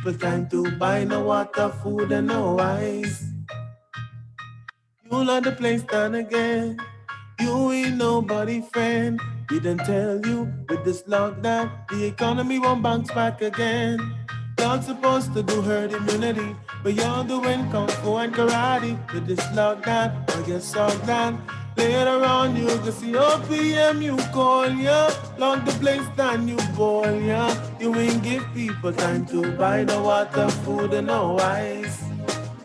people time to buy no water, food, and no ice. You like the place done again. You ain't nobody friend. We done tell you with this lockdown, the economy won't bounce back again. Y'all supposed to do herd immunity, but y'all doing kung fu and karate. With this lockdown, I guess all done. Later on, you can see OPM, you call ya. Lock the place down, you boil ya. You ain't give people time to buy no water, food, and no ice.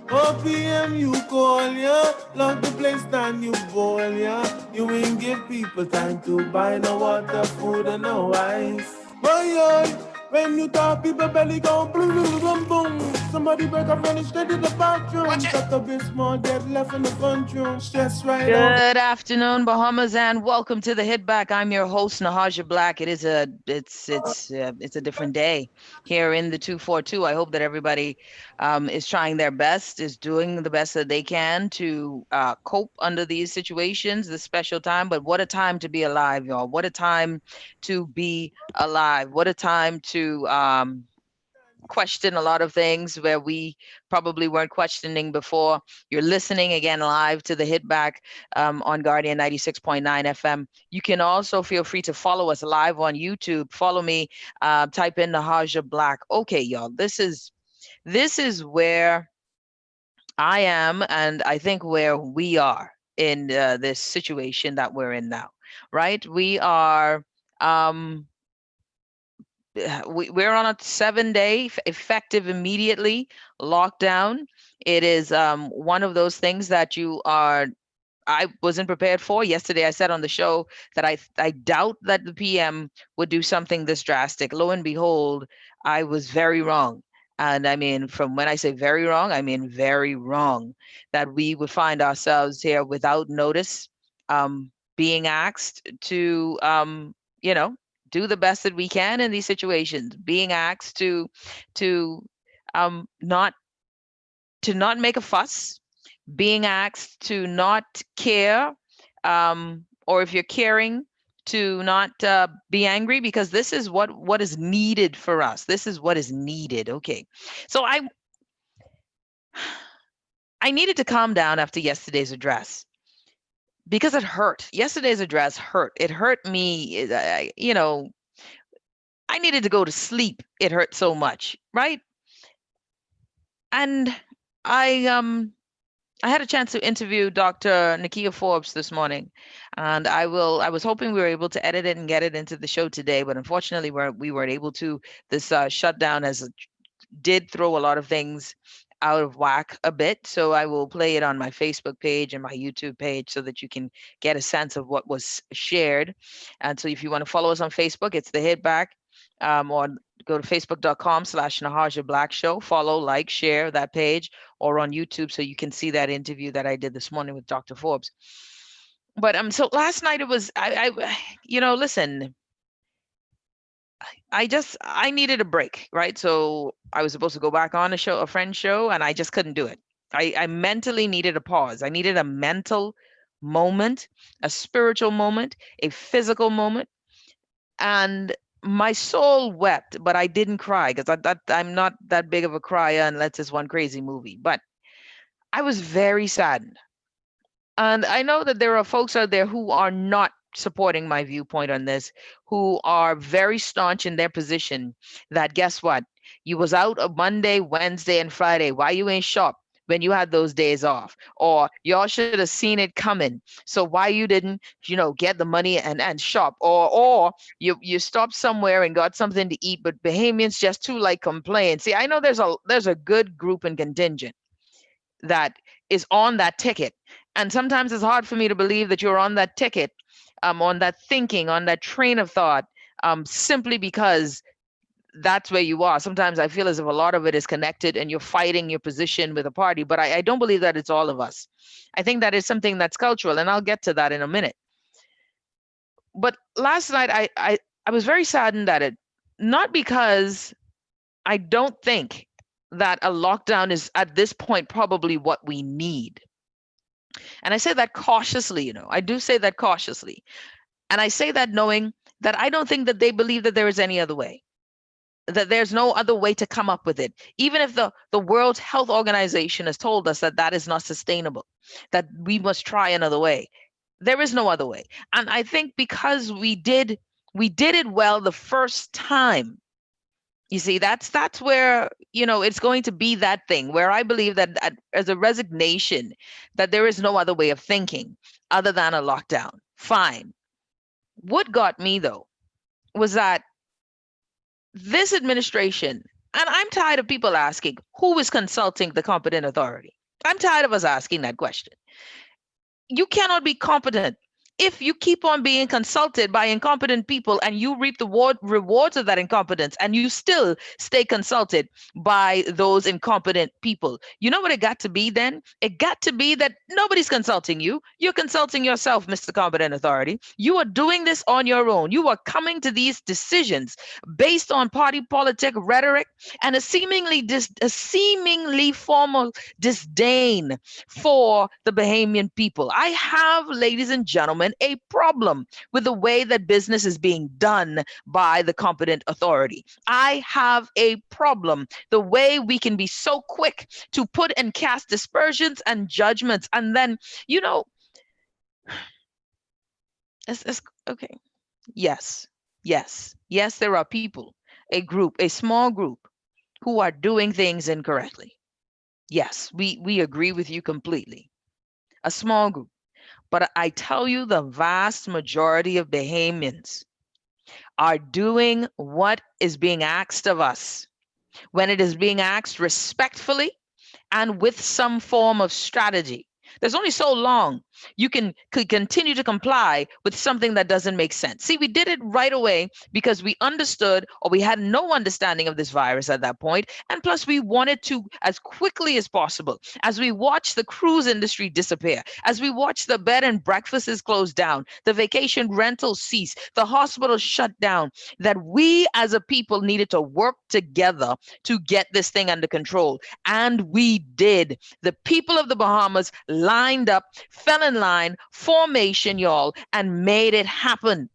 4 p.m. you call ya, lock the place down you boil ya. You ain't give people time to buy no water, food and no ice. Boy, when you talk people belly go boom boom boom boom. Somebody break up running straight to the bathroom. Got a bit small dead left in the front room. Stress right out. Good afternoon, Bahamas, and welcome to the Hit Back. I'm your host, Nahaja Black. It's a different day here in the 242. I hope that everybody is trying their best, is doing the best that they can to cope under these situations, this special time. But what a time to be alive, y'all! What a time to be alive! What a time to question a lot of things where we probably weren't questioning before. You're listening again live to the Hit Back on Guardian 96.9 FM. You can also feel free to follow us live on YouTube. Follow me, type in Nahaja Black. Okay, y'all, this is where I am, and I think where we are in this situation that we're in now, right? We are we're on a 7-day effective immediately lockdown. It is one of those things that I wasn't prepared for. Yesterday I said on the show that I doubt that the PM would do something this drastic. Lo and behold, I was very wrong. And I mean, from when I say very wrong, I mean very wrong, that we would find ourselves here without notice, being asked to you know, do the best that we can in these situations, being asked to not make a fuss, being asked to not care, or if you're caring, to not be angry, because this is what is needed for us. This is what is needed. Okay, so I needed to calm down after yesterday's address because it hurt. Yesterday's address hurt. It hurt me. I needed to go to sleep. It hurt so much, right? And I had a chance to interview Dr. Nakia Forbes this morning, and I was hoping we were able to edit it and get it into the show today, but unfortunately we weren't able to. This shutdown did throw a lot of things out of whack a bit. So I will play it on my Facebook page and my YouTube page so that you can get a sense of what was shared. And so if you want to follow us on Facebook, it's the Hit Back, or go to facebook.com/Nahaja Black Show. Follow, like, share that page, or on YouTube so you can see that interview that I did this morning with Dr. Forbes. But so last night it was listen, I needed a break, right? So I was supposed to go back on a friend's show, and I just couldn't do it. I mentally needed a pause. I needed a mental moment, a spiritual moment, a physical moment. And my soul wept, but I didn't cry because I'm not that big of a crier unless it's one crazy movie. But I was very saddened. And I know that there are folks out there who are not supporting my viewpoint on this, who are very staunch in their position that, guess what? You was out on Monday, Wednesday, and Friday. Why you ain't shop when you had those days off? Or y'all should have seen it coming. So why you didn't, get the money and shop? Or you stopped somewhere and got something to eat, but Bahamians just too like complain. See, I know there's a good group and contingent that is on that ticket. And sometimes it's hard for me to believe that you're on that ticket, on that thinking, on that train of thought, simply because that's where you are. Sometimes I feel as if a lot of it is connected and you're fighting your position with a party, but I don't believe that it's all of us. I think that is something that's cultural, and I'll get to that in a minute. But last night, I was very saddened at it, not because I don't think that a lockdown is at this point probably what we need. And I say that cautiously, I do say that cautiously. And I say that knowing that I don't think that they believe that there is any other way. that there's no other way to come up with it. Even if the World Health Organization has told us that that is not sustainable, that we must try another way. There is no other way. And I think because we did it well the first time. You see, that's where, it's going to be that thing where I believe that as a resignation, that there is no other way of thinking other than a lockdown. Fine. What got me though was that this administration, and I'm tired of people asking who is consulting the competent authority. I'm tired of us asking that question. You cannot be competent if you keep on being consulted by incompetent people and you reap the rewards of that incompetence and you still stay consulted by those incompetent people. You know what it got to be then? It got to be that nobody's consulting you. You're consulting yourself, Mr. Competent Authority. You are doing this on your own. You are coming to these decisions based on party politic rhetoric and a seemingly formal disdain for the Bahamian people. I have, ladies and gentlemen, a problem with the way that business is being done by the competent authority. I have a problem the way we can be so quick to put and cast dispersions and judgments, and then, you know, it's okay. Yes, yes, there are people, a group, a small group, who are doing things incorrectly. Yes, we agree with you completely. A small group. But I tell you, the vast majority of Bahamians are doing what is being asked of us when it is being asked respectfully and with some form of strategy. There's only so long you could continue to comply with something that doesn't make sense. See, we did it right away because we understood, or we had no understanding of this virus at that point. And plus, we wanted to, as quickly as possible, as we watched the cruise industry disappear, as we watched the bed and breakfasts close down, the vacation rentals cease, the hospitals shut down, that we as a people needed to work together to get this thing under control. And we did. The people of the Bahamas lined up, fell in line, formation, y'all, and made it happen.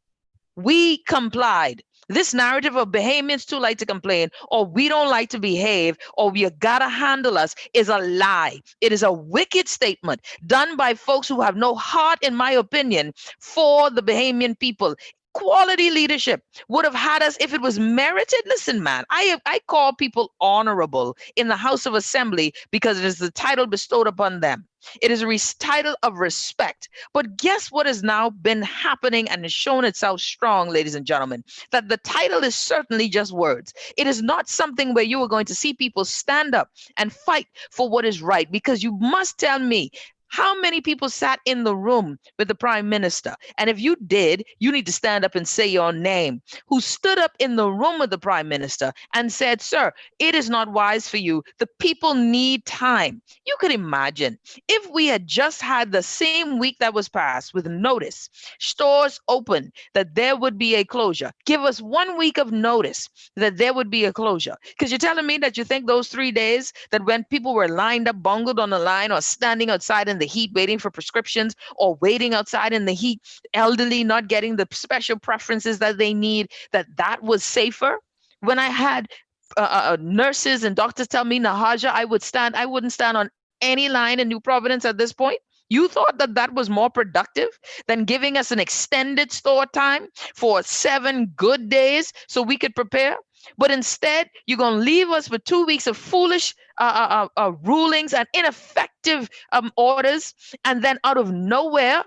We complied. This narrative of Bahamians too like to complain, or we don't like to behave, or you gotta handle us is a lie. It is a wicked statement done by folks who have no heart, in my opinion, for the Bahamian people. Quality leadership would have had us if it was merited. Listen, man, I call people honorable in the House of Assembly because it is the title bestowed upon them. It is a title of respect. But guess what has now been happening and has shown itself strong, ladies and gentlemen? That the title is certainly just words. It is not something where you are going to see people stand up and fight for what is right, because you must tell me how many people sat in the room with the prime minister? And if you did, you need to stand up and say your name. Who stood up in the room with the prime minister and said, sir, it is not wise for you. The people need time. You could imagine if we had just had the same week that was passed with notice, stores open, that there would be a closure. Give us 1 week of notice that there would be a closure. Because you're telling me that you think those 3 days that when people were lined up, bungled on the line, or standing outside in the heat waiting for prescriptions, or waiting outside in the heat, elderly not getting the special preferences that they need, that was safer? When I had nurses and doctors tell me, Nahaja, I wouldn't stand on any line in New Providence at this point. You thought that that was more productive than giving us an extended store time for 7 good days so we could prepare? But instead, you're going to leave us with 2 weeks of foolish rulings and ineffective orders, and then out of nowhere,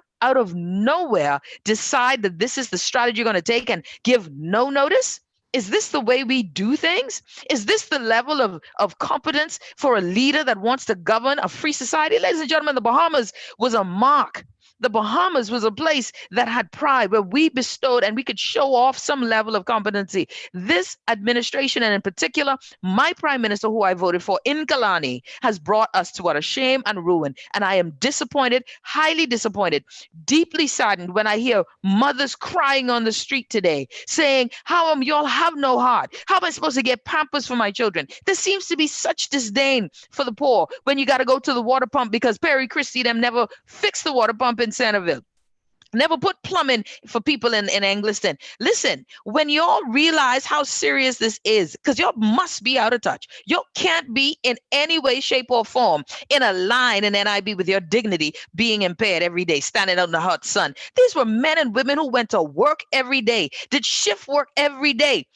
decide that this is the strategy you're going to take and give no notice? Is this the way we do things? Is this the level of competence for a leader that wants to govern a free society? Ladies and gentlemen, the Bahamas was a mark. The Bahamas was a place that had pride, where we bestowed and we could show off some level of competency. This administration, and in particular, my prime minister, who I voted for in Kalani, has brought us to utter shame and ruin. And I am disappointed, highly disappointed, deeply saddened when I hear mothers crying on the street today saying, how y'all have no heart? How am I supposed to get Pampers for my children? There seems to be such disdain for the poor when you got to go to the water pump because Perry Christie them never fixed the water pump in Centerville. Never put plumbing for people in Engliston. Listen, when y'all realize how serious this is, because y'all must be out of touch. Y'all can't be in any way, shape, or form in a line in NIB with your dignity being impaired every day, standing out in the hot sun. These were men and women who went to work every day, did shift work every day,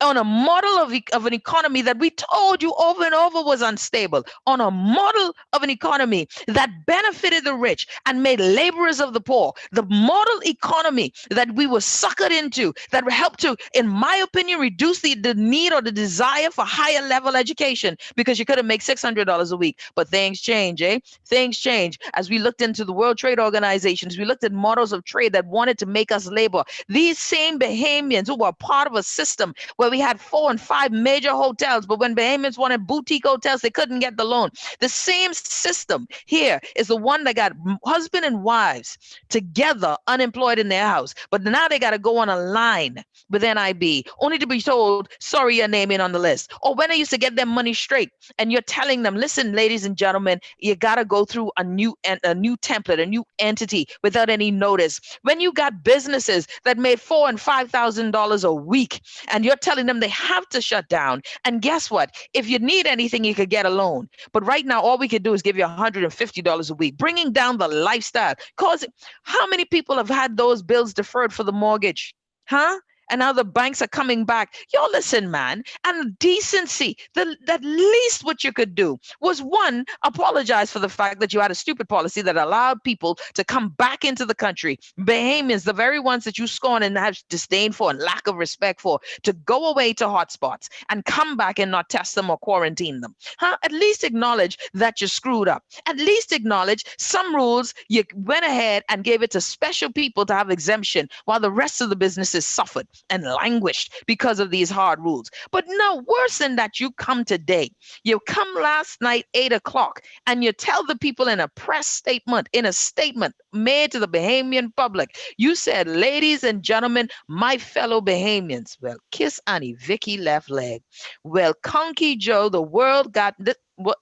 on a model of an economy that we told you over and over was unstable, on a model of an economy that benefited the rich and made laborers of the poor, the model economy that we were suckered into, that helped to, in my opinion, reduce the need or the desire for higher level education, because you could have made $600 a week. But things change, eh? Things change. As we looked into the World Trade Organization, as we looked at models of trade that wanted to make us labor, these same Bahamians who were part of a system where we had 4 and 5 major hotels, but when Bahamians wanted boutique hotels, they couldn't get the loan. The same system here is the one that got husband and wives together unemployed in their house, but now they got to go on a line with NIB only to be told, sorry, your name ain't on the list. Or when they used to get their money straight and you're telling them, listen, ladies and gentlemen, you got to go through a new template, a new entity without any notice. When you got businesses that made $4,000 and $5,000 a week and you're telling them they have to shut down, and guess what? If you need anything, you could get a loan. But right now, all we could do is give you $150 a week, bringing down the lifestyle. Cause how many people have had those bills deferred for the mortgage? Huh? And now the banks are coming back. Yo, listen, man. And decency, that least what you could do was, one, apologize for the fact that you had a stupid policy that allowed people to come back into the country. Bahamians, the very ones that you scorn and have disdain for and lack of respect for, to go away to hotspots and come back and not test them or quarantine them. Huh? At least acknowledge that you screwed up. At least acknowledge some rules you went ahead and gave it to special people to have exemption while the rest of the businesses suffered and languished because of these hard rules. But no, worse than that, you come today. You come last night, 8 o'clock, and you tell the people in a press statement, in a statement made to the Bahamian public, you said, ladies and gentlemen, my fellow Bahamians, well, kiss Annie, Vicky left leg. Well, Conky Joe, the world got this. What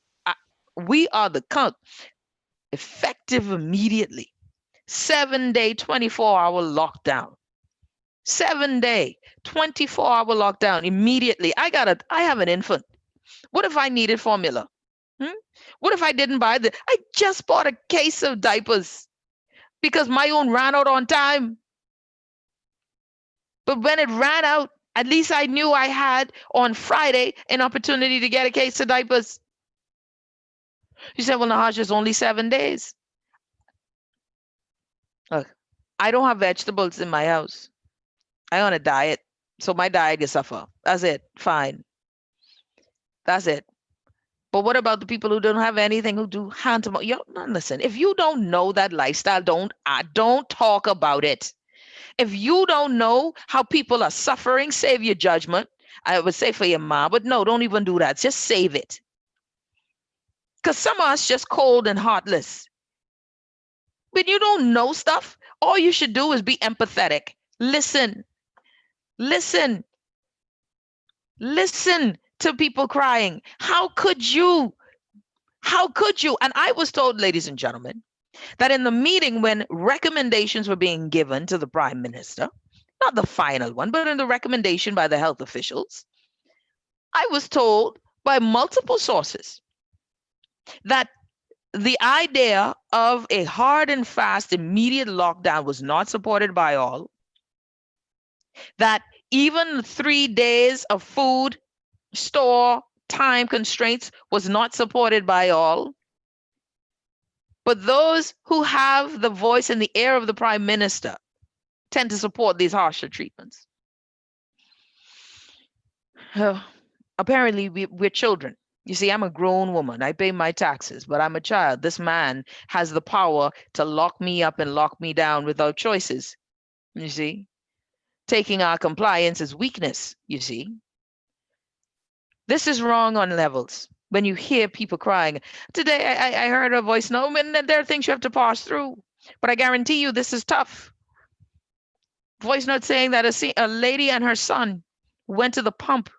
we are the count effective immediately. 7-day, 24-hour lockdown. 7-day, 24-hour lockdown immediately. I have an infant. What if I needed formula? What if I didn't buy I just bought a case of diapers because my own ran out on time. But when it ran out, at least I knew I had on Friday an opportunity to get a case of diapers. You said, well, Nahash, it's only 7 days. Look, I don't have vegetables in my house. I on a diet. So my diet is suffer. That's it. Fine. That's it. But what about the people who don't have anything, who do hand to mouth? Yo, listen, if you don't know that lifestyle, don't talk about it. If you don't know how people are suffering, save your judgment. I would say for your mom, but no, don't even do that. Just save it. Because some of us just cold and heartless. When you don't know stuff, all you should do is be empathetic. Listen to people crying. How could you? And I was told, ladies and gentlemen, that in the meeting when recommendations were being given to the prime minister, not the final one, but in the recommendation by the health officials, I was told by multiple sources that the idea of a hard and fast immediate lockdown was not supported by all, that even 3 days of food store time constraints was not supported by all. But those who have the voice in the ear of the prime minister tend to support these harsher treatments. Apparently, we're children. You see, I'm a grown woman. I pay my taxes, but I'm a child. This man has the power to lock me up and lock me down without choices. You see, taking our compliance as weakness, you see. This is wrong on levels. When you hear people crying, today I heard a voice note, and there are things you have to pass through. But I guarantee you this is tough. Voice note saying that a lady and her son went to the pump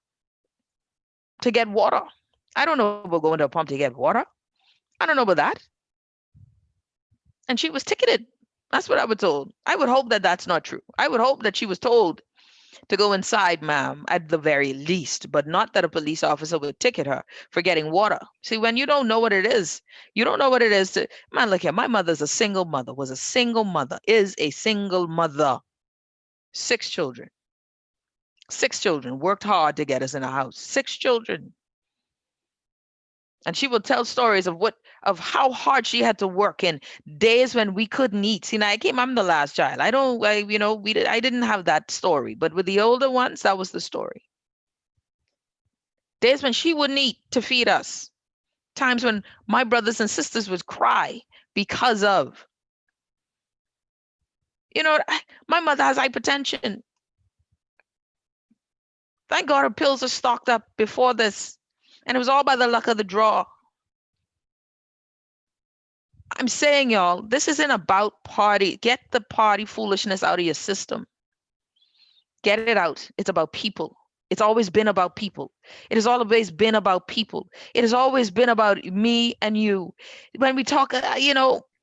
to get water. I don't know about going to a pump to get water. I don't know about that. And she was ticketed. That's what I was told. I would hope that that's not true. I would hope that she was told to go inside, ma'am, at the very least, but not that a police officer would ticket her for getting water. See, when you don't know what it is, you don't know what it is to, man, look here, my mother's a single mother, was a single mother, is a single mother, six children, six children, worked hard to get us in a house, six children. And she would tell stories of of how hard she had to work in days when we couldn't eat. See, now I'm the last child. I don't, I didn't have that story, but with the older ones, that was the story. Days when she wouldn't eat to feed us. Times when my brothers and sisters would cry because of, you know, my mother has hypertension. Thank God her pills are stocked up before this. And it was all by the luck of the draw. I'm saying, y'all, this isn't about party. Get the party foolishness out of your system. Get it out. It's about people. It's always been about people. It has always been about people. It has always been about me and you. When we talk,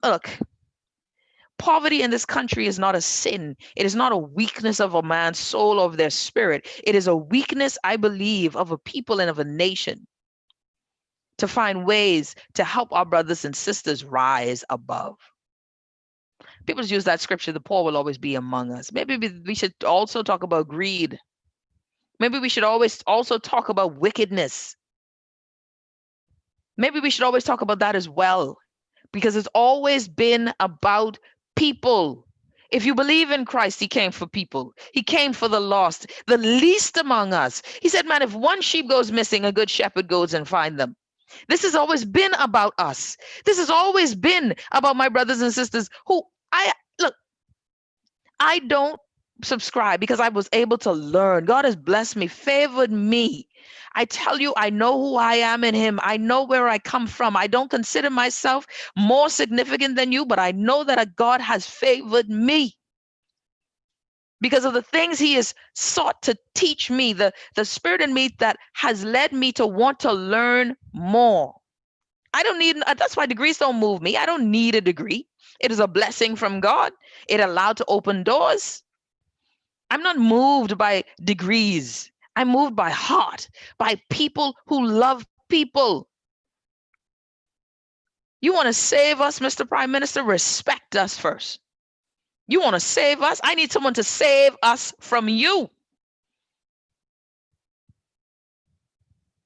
look, poverty in this country is not a sin. It is not a weakness of a man's soul or of their spirit. It is a weakness, I believe, of a people and of a nation to find ways to help our brothers and sisters rise above. People use that scripture, the poor will always be among us. Maybe we should also talk about greed. Maybe we should always also talk about wickedness. Maybe we should always talk about that as well, because it's always been about people. If you believe in Christ, he came for people. He came for the lost, the least among us. He said, man, if one sheep goes missing, a good shepherd goes and finds them. This has always been about us. This has always been about my brothers and sisters who I don't subscribe because I was able to learn. God has blessed me, favored me. I tell you, I know who I am in him. I know where I come from. I don't consider myself more significant than you, but I know that God has favored me because of the things he has sought to teach me, the spirit in me that has led me to want to learn more. I don't need, that's why degrees don't move me. I don't need a degree. It is a blessing from God. It allowed to open doors. I'm not moved by degrees. I'm moved by heart, by people who love people. You want to save us, Mr. Prime Minister? Respect us first. You want to save us? I need someone to save us from you.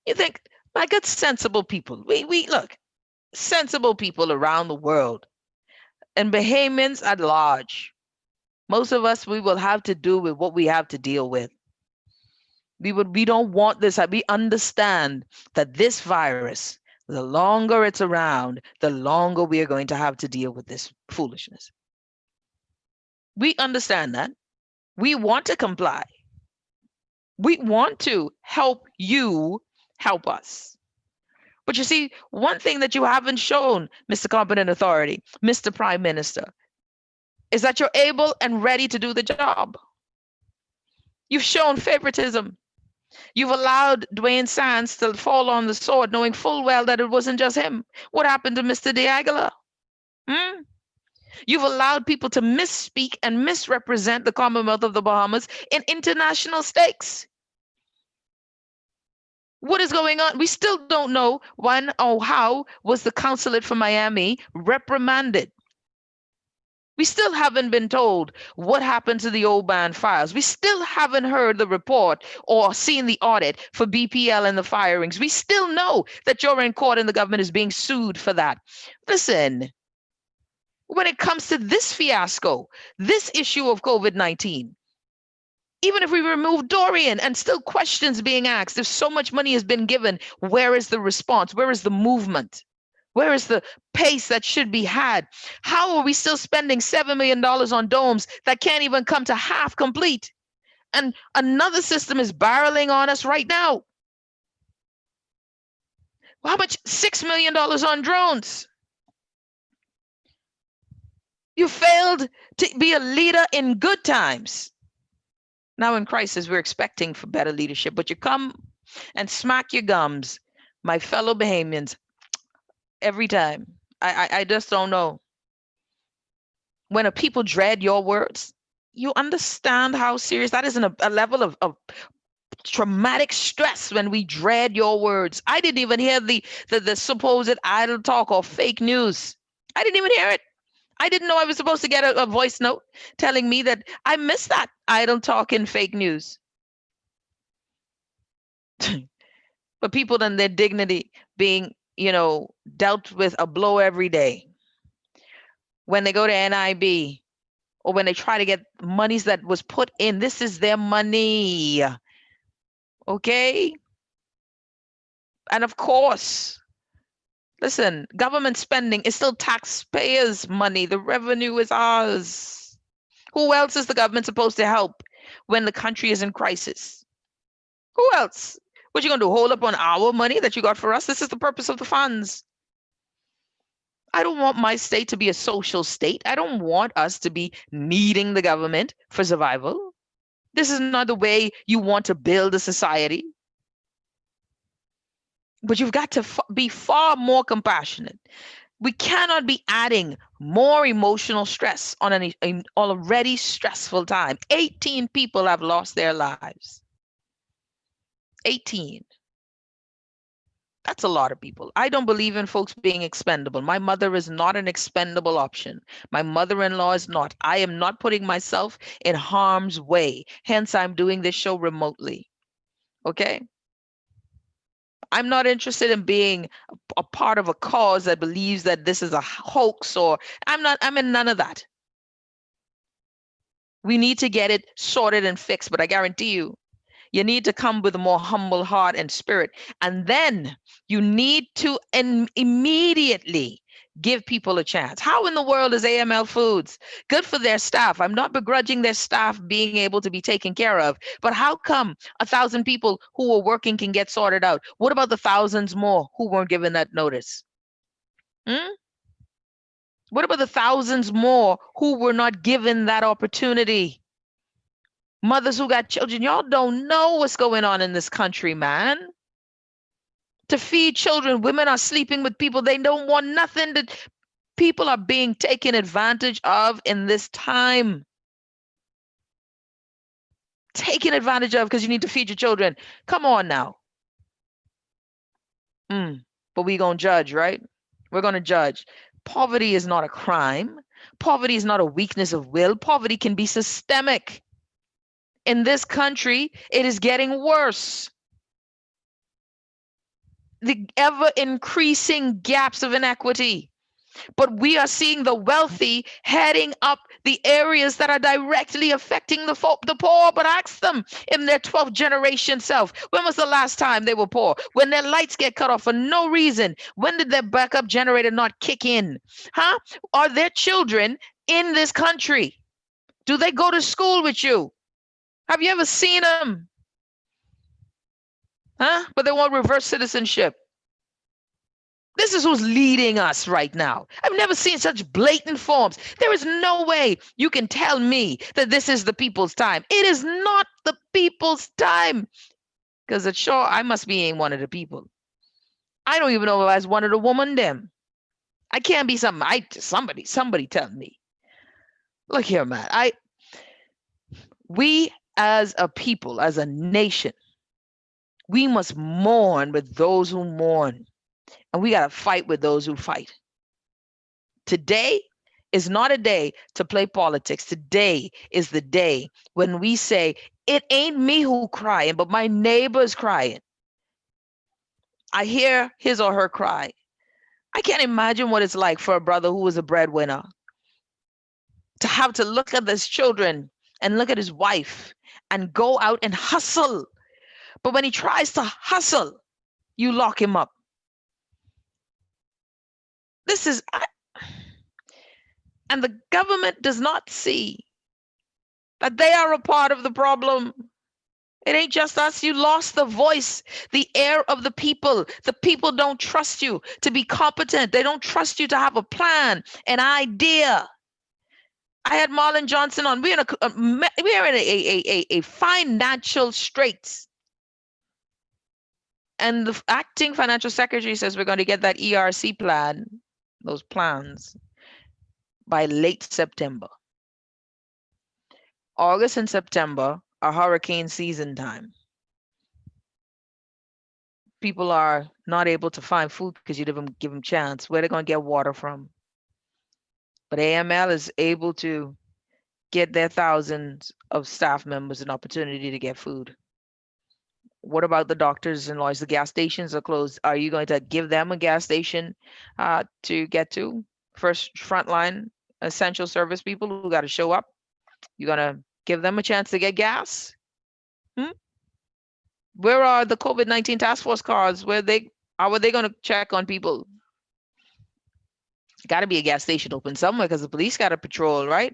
You think, my good, sensible people. We look, sensible people around the world and Bahamians at large. Most of us, we will have to do with what we have to deal with. We don't want this. We understand that this virus, the longer it's around, the longer we are going to have to deal with this foolishness. We understand that. We want to comply. We want to help you help us. But you see, one thing that you haven't shown, Mr. Competent Authority, Mr. Prime Minister, is that you're able and ready to do the job. You've shown favoritism. You've allowed Dwayne Sands to fall on the sword, knowing full well that it wasn't just him. What happened to Mr. De Aguilar? You've allowed people to misspeak and misrepresent the Commonwealth of the Bahamas in international stakes. What is going on? We still don't know when or how was the consulate for Miami reprimanded. We still haven't been told what happened to the old band files. We still haven't heard the report or seen the audit for BPL and the firings. We still know that you're in court and the government is being sued for that. Listen, when it comes to this fiasco, this issue of COVID-19, even if we remove Dorian and still questions being asked, if so much money has been given, where is the response? Where is the movement? Where is the pace that should be had? How are we still spending $7 million on domes that can't even come to half complete? And another system is barreling on us right now. How much? $6 million on drones. You failed to be a leader in good times. Now in crisis, we're expecting for better leadership, but you come and smack your gums, my fellow Bahamians, every time. I just don't know. when a people dread your words, you understand how serious that is in a level of traumatic stress when we dread your words. I didn't even hear the supposed idle talk or fake news. I didn't even hear it. I didn't know I was supposed to get a voice note telling me that I missed that idle talk and fake news. But people and their dignity being, dealt with a blow every day. When they go to NIB or when they try to get monies that was put in, this is their money. Okay? And of course, listen, government spending is still taxpayers' money. The revenue is ours. Who else is the government supposed to help when the country is in crisis? Who else? What you gonna do? Hold up on our money that you got for us? This is the purpose of the funds. I don't want my state to be a social state. I don't want us to be needing the government for survival. This is not the way you want to build a society. But you've got to be far more compassionate. We cannot be adding more emotional stress on an already stressful time. 18 people have lost their lives. 18. That's a lot of people. I don't believe in folks being expendable. My mother is not an expendable option. My mother-in-law is not. I am not putting myself in harm's way. Hence, I'm doing this show remotely. Okay? I'm not interested in being a part of a cause that believes that this is a hoax, or I'm in none of that. We need to get it sorted and fixed, but I guarantee you need to come with a more humble heart and spirit. And then you need to immediately give people a chance. How in the world is AML Foods? Good for their staff. I'm not begrudging their staff being able to be taken care of, but how come 1,000 people who were working can get sorted out? What about the thousands more who weren't given that notice? What about the thousands more who were not given that opportunity? Mothers who got children, y'all don't know what's going on in this country, man. To feed children, women are sleeping with people they don't want nothing to. People are being taken advantage of in this time. Taken advantage of because you need to feed your children. Come on now. But we gonna judge, right? We're gonna judge. Poverty is not a crime. Poverty is not a weakness of will. Poverty can be systemic. In this country, it is getting worse. The ever increasing gaps of inequity. But we are seeing the wealthy heading up the areas that are directly affecting the poor. But ask them in their 12th generation self, when was the last time they were poor? When their lights get cut off for no reason, when did their backup generator not kick in? Are their children in this country? Do they go to school with you? Have you ever seen them? But they want reverse citizenship. This is who's leading us right now. I've never seen such blatant forms. There is no way you can tell me that this is the people's time. It is not the people's time. Because it's sure I must be ain't one of the people. I don't even know if I was one of the woman them. I can't be something. Somebody tell me. Look here, man. We as a people, as a nation, we must mourn with those who mourn. And we got to fight with those who fight. Today is not a day to play politics. Today is the day when we say, it ain't me who crying, but my neighbor's crying. I hear his or her cry. I can't imagine what it's like for a brother who was a breadwinner to have to look at his children and look at his wife and go out and hustle. But when he tries to hustle, you lock him up. And the government does not see that they are a part of the problem. It ain't just us. You lost the voice, the air of the people. The people don't trust you to be competent. They don't trust you to have a plan, an idea. I had Marlon Johnson on. We are in a financial straits. And the acting financial secretary says we're going to get that ERC plan, those plans. by late September. August and September are hurricane season time. People are not able to find food because you didn't give them chance. Where they're going to get water from? But AML is able to get their thousands of staff members an opportunity to get food. What about the doctors and lawyers? The gas stations are closed. Are you going to give them a gas station to get to? First, frontline essential service people who got to show up. You're going to give them a chance to get gas? Hmm? Where are the COVID-19 task force cars? How are they going to check on people? Got to be a gas station open somewhere because the police got to patrol, right?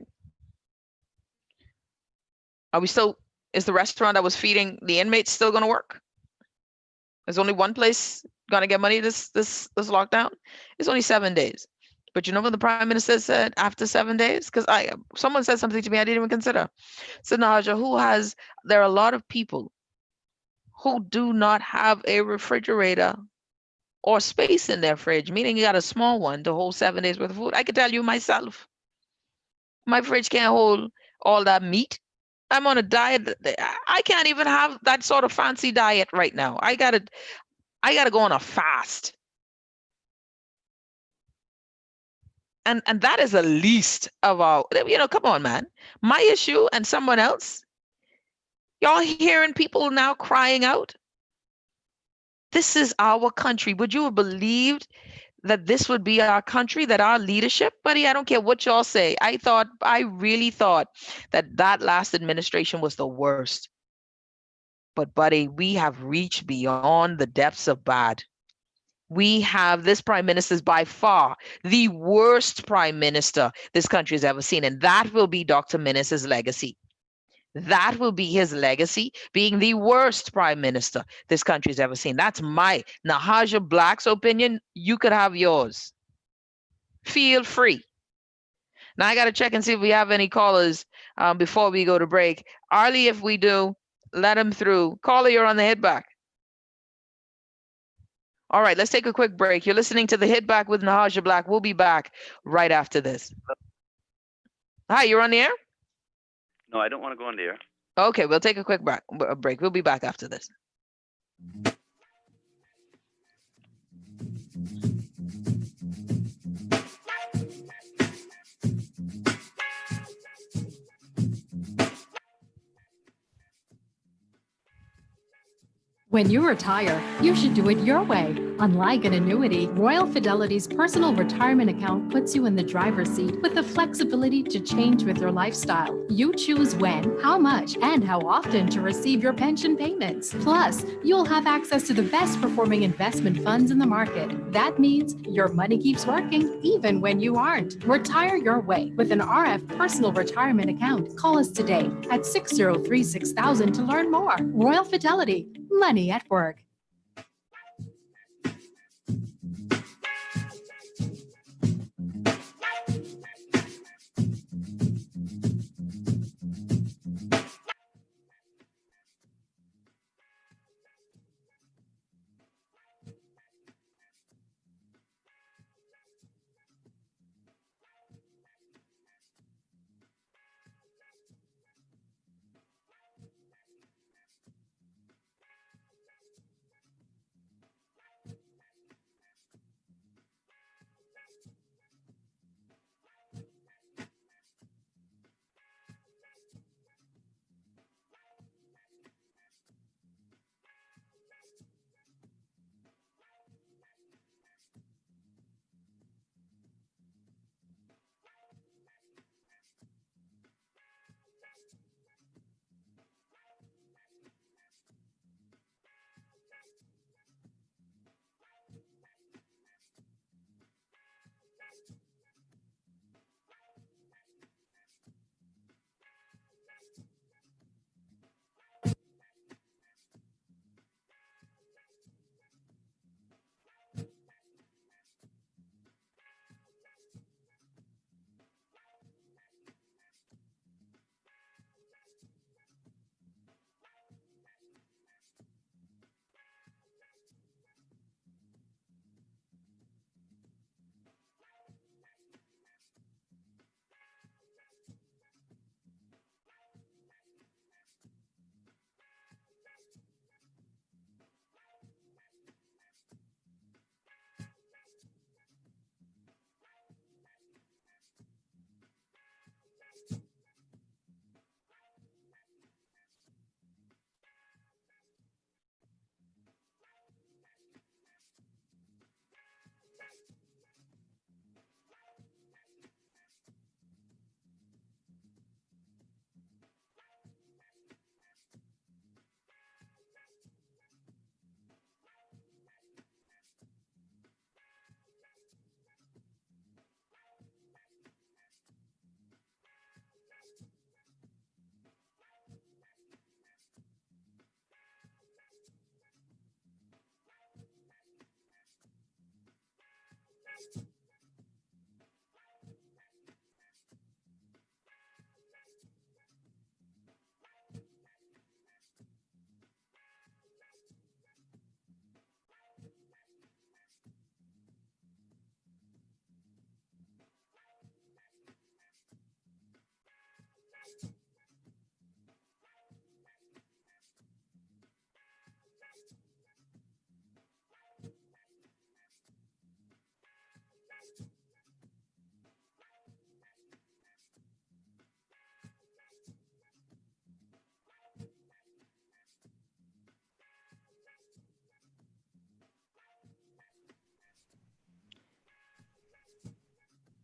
Are we still? Is the restaurant that was feeding the inmates still going to work? There's only one place going to get money this lockdown. It's only 7 days. But you know what the prime minister said after 7 days? Because someone said something to me I didn't even consider. Said, Naja, there are a lot of people who do not have a refrigerator or space in their fridge, meaning you got a small one to hold 7 days worth of food. I can tell you myself, my fridge can't hold all that meat. I'm on a diet. I can't even have that sort of fancy diet right now. I gotta go on a fast. And that is the least of our, come on, man. My issue and someone else, y'all hearing people now crying out? This is our country. Would you have believed that this would be our country, that our leadership, buddy? I don't care what y'all say. I really thought that last administration was the worst. But buddy, we have reached beyond the depths of bad. This prime minister is by far the worst prime minister this country has ever seen. And that will be Dr. Minnis's legacy. That will be his legacy, being the worst prime minister this country's ever seen. That's my Nahaja Black's opinion. You could have yours. Feel free. Now I got to check and see if we have any callers before we go to break. Arlie, if we do, let him through. Caller, you're on the hit back. All right, let's take a quick break. You're listening to the Hit Back with Nahaja Black. We'll be back right after this. Hi, you're on the air? No, I don't want to go on the air. Okay, we'll take a quick break. We'll be back after this. When you retire, you should do it your way. Unlike an annuity, Royal Fidelity's personal retirement account puts you in the driver's seat with the flexibility to change with your lifestyle. You choose when, how much, and how often to receive your pension payments. Plus, you'll have access to the best performing investment funds in the market. That means your money keeps working even when you aren't. Retire your way with an RF personal retirement account. Call us today at 603-6000 to learn more. Royal Fidelity. Money at work.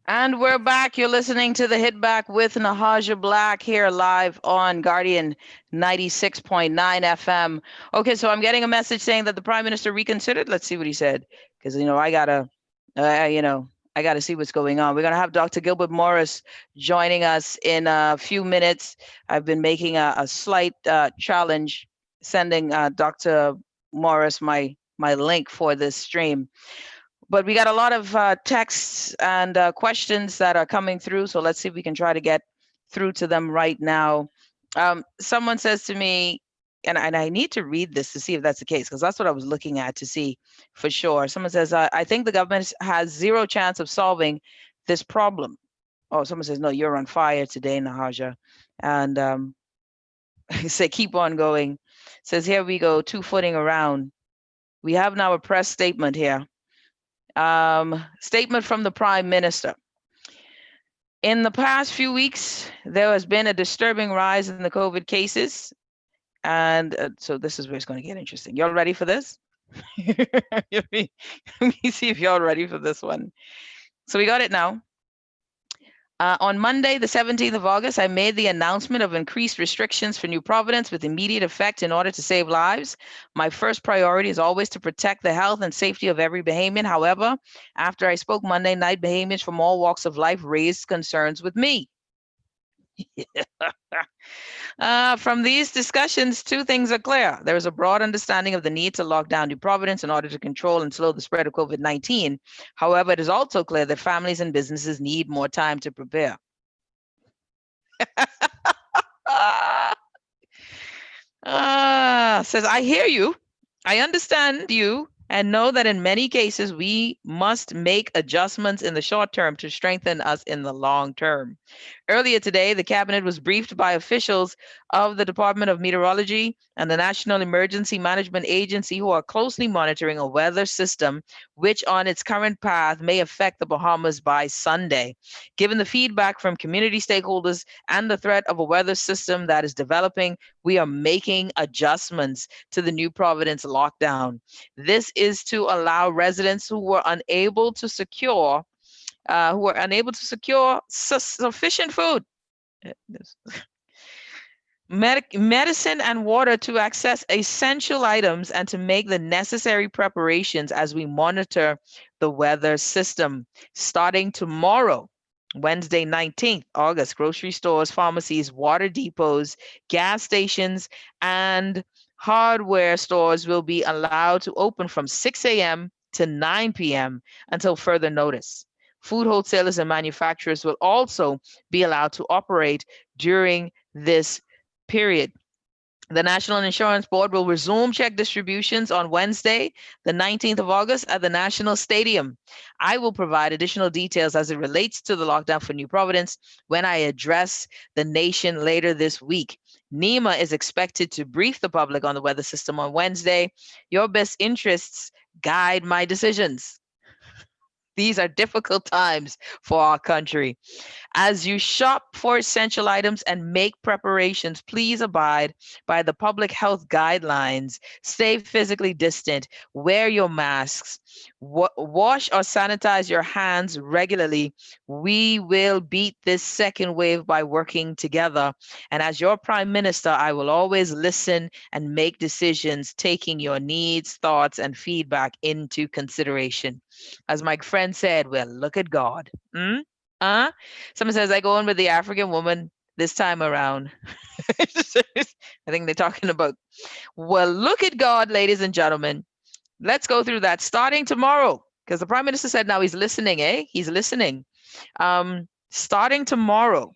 And we're back. You're listening to the Hit Back with Nahaja Black here live on Guardian 96.9 FM. Okay, so I'm getting a message saying that the Prime Minister reconsidered. Let's see what he said, because I gotta see what's going on. We're gonna have Dr. Gilbert Morris joining us in a few minutes. I've been making a slight challenge, sending Dr. Morris my link for this stream. But we got a lot of texts and questions that are coming through. So let's see if we can try to get through to them right now. Someone says to me, and I need to read this to see if that's the case, because that's what I was looking at to see for sure. Someone says, I think the government has zero chance of solving this problem. Oh, someone says, no, you're on fire today, Nahaja. And say, keep on going. Says, here we go, two-footing around. We have now a press statement here. Statement from the Prime Minister. In the past few weeks, there has been a disturbing rise in the COVID cases. And so this is where it's going to get interesting. Y'all ready for this? Let me see if y'all ready for this one. So we got it now. On Monday, the 17th of August, I made the announcement of increased restrictions for New Providence with immediate effect in order to save lives. My first priority is always to protect the health and safety of every Bahamian. However, after I spoke Monday night, Bahamians from all walks of life raised concerns with me. From these discussions, two things are clear. There is a broad understanding of the need to lock down New Providence in order to control and slow the spread of COVID-19. However, it is also clear that families and businesses need more time to prepare. Says, I hear you. I understand you and know that in many cases we must make adjustments in the short term to strengthen us in the long term. Earlier today, the cabinet was briefed by officials of the Department of Meteorology and the National Emergency Management Agency, who are closely monitoring a weather system which on its current path may affect the Bahamas by Sunday. Given the feedback from community stakeholders and the threat of a weather system that is developing, we are making adjustments to the New Providence lockdown. This is to allow residents who were unable to secure sufficient food, medicine and water to access essential items and to make the necessary preparations as we monitor the weather system. Starting tomorrow, Wednesday, 19th August, grocery stores, pharmacies, water depots, gas stations, and hardware stores will be allowed to open from 6 a.m. to 9 p.m. until further notice. Food wholesalers and manufacturers will also be allowed to operate during this period. The National Insurance Board will resume check distributions on Wednesday, the 19th of August at the National Stadium. I will provide additional details as it relates to the lockdown for New Providence when I address the nation later this week. NEMA is expected to brief the public on the weather system on Wednesday. Your best interests guide my decisions. These are difficult times for our country. As you shop for essential items and make preparations, please abide by the public health guidelines. Stay physically distant, wear your masks, wash or sanitize your hands regularly. We will beat this second wave by working together. And as your Prime Minister, I will always listen and make decisions, taking your needs, thoughts, and feedback into consideration. As my friend said, well, look at God. Someone says, I go in with the African woman this time around. I think they're talking about, well, look at God, ladies and gentlemen. Let's go through that starting tomorrow, because the Prime Minister said now he's listening, He's listening. Starting tomorrow,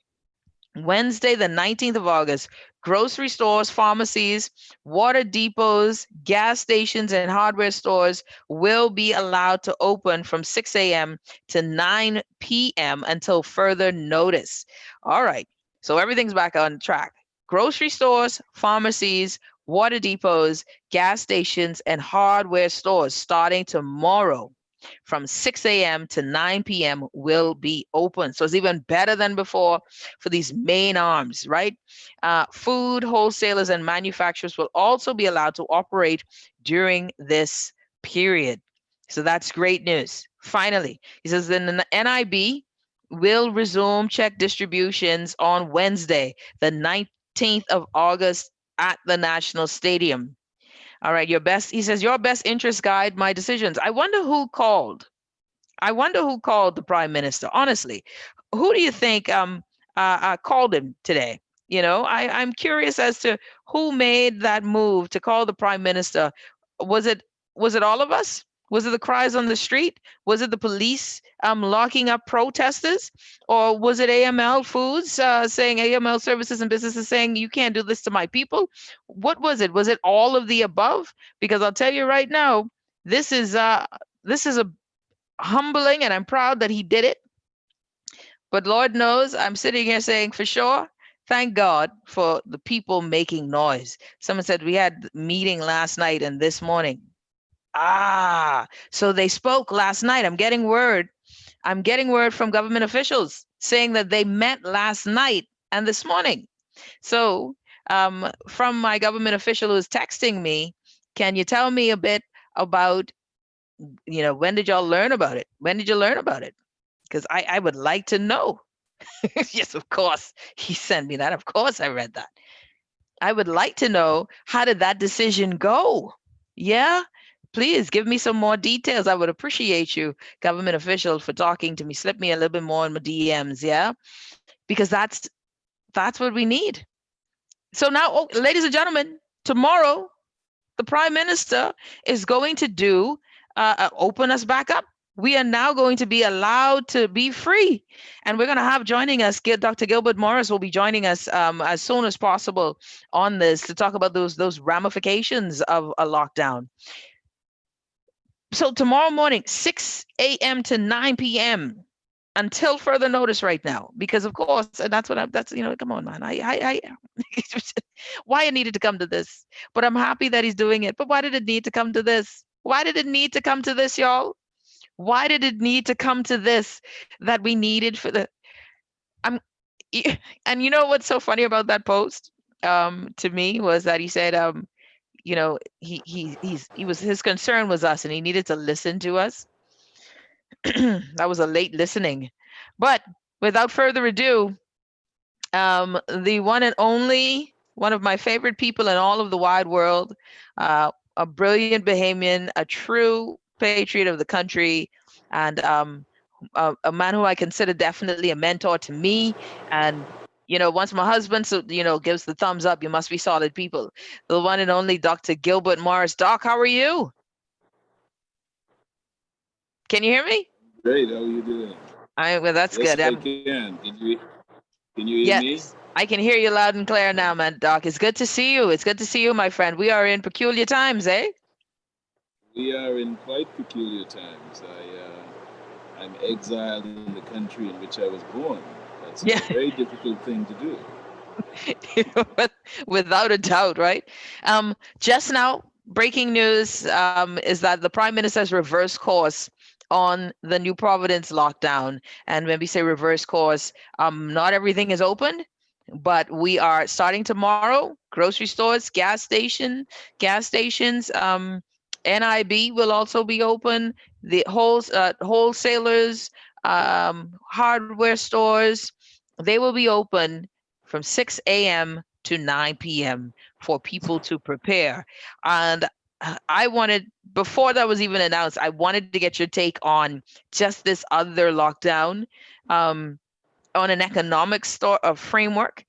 Wednesday, the 19th of August, grocery stores, pharmacies, water depots, gas stations, and hardware stores will be allowed to open from 6 a.m. to 9 p.m. until further notice. All right, so everything's back on track. Grocery stores, pharmacies, water depots, gas stations, and hardware stores starting tomorrow from 6 a.m. to 9 p.m. will be open. So it's even better than before for these main arms, right? Food wholesalers and manufacturers will also be allowed to operate during this period. So that's great news. Finally, he says, in the NIB, will resume check distributions on Wednesday, the 19th of August at the National Stadium. All right, he says, your best interest guide my decisions. I wonder who called. I wonder who called the prime minister. Honestly, who do you think called him today? I'm curious as to who made that move to call the prime minister. Was it all of us? Was it the cries on the street? Was it the police locking up protesters? Or was it AML Foods saying, AML Services and Businesses saying, you can't do this to my people? What was it? Was it all of the above? Because I'll tell you right now, this is a humbling, and I'm proud that he did it. But Lord knows, I'm sitting here saying for sure, thank God for the people making noise. Someone said we had meeting last night and this morning. So they spoke last night. I'm getting word from government officials saying that they met last night and this morning. So from my government official who's texting me, can you tell me a bit about, when did y'all learn about it? When did you learn about it? Because I would like to know. Yes, of course, he sent me that. Of course, I read that. I would like to know, how did that decision go? Yeah, please give me some more details. I would appreciate you, government official, for talking to me. Slip me a little bit more in my DMs, yeah? Because that's what we need. So now, ladies and gentlemen, tomorrow, the prime minister is going to do open us back up. We are now going to be allowed to be free. And we're going to have joining us, Dr. Gilbert Morris will be joining us as soon as possible on this to talk about those ramifications of a lockdown. So tomorrow morning, 6 a.m. to 9 p.m. until further notice right now, because of course, and that's come on, man. I why it needed to come to this, but I'm happy that he's doing it. But why did it need to come to this? Why did it need to come to this, y'all? Why did it need to come to this that we needed for the, and you know what's so funny about that post, to me, was that he said, his concern was us and he needed to listen to us. That was a late listening. But without further ado, the one and only, one of my favorite people in all of the wide world, a brilliant Bahamian, a true patriot of the country, and a man who I consider definitely a mentor to me. And once my husband gives the thumbs up, you must be solid people. The one and only Dr. Gilbert Morris. Doc, how are you? Can you hear me? Great. How are you doing? Well, that's yes, good. I can. Can you hear me? Yes, I can hear you loud and clear now, man. Doc, it's good to see you. It's good to see you, my friend. We are in peculiar times, eh? We are in quite peculiar times. I'm exiled in the country in which I was born. That's Yeah. a very difficult thing to do. Without a doubt, right? Just now, breaking news is that the Prime Minister has reversed course on the New Providence lockdown. And when we say reverse course, not everything is open, but we are starting tomorrow. Grocery stores, gas stations, NIB will also be open. The wholesalers, hardware stores, they will be open from 6 a.m. to 9 p.m. for people to prepare. And I wanted, before that was even announced, I wanted to get your take on just this other lockdown, on an economic framework.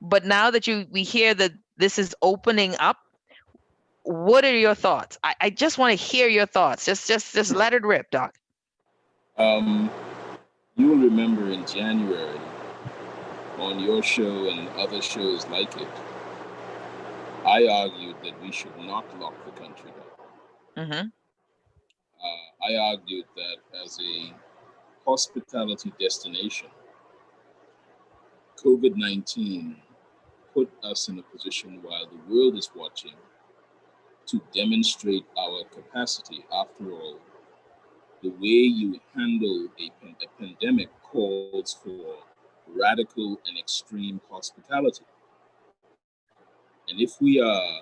But now that we hear that this is opening up, what are your thoughts? I just want to hear your thoughts. Just let it rip, Doc. You will remember in January, on your show and other shows like it, I argued that we should not lock the country down. Mm-hmm. I argued that as a hospitality destination, COVID-19 put us in a position while the world is watching to demonstrate our capacity. After all, the way you handle a pandemic calls for radical and extreme hospitality. And if we are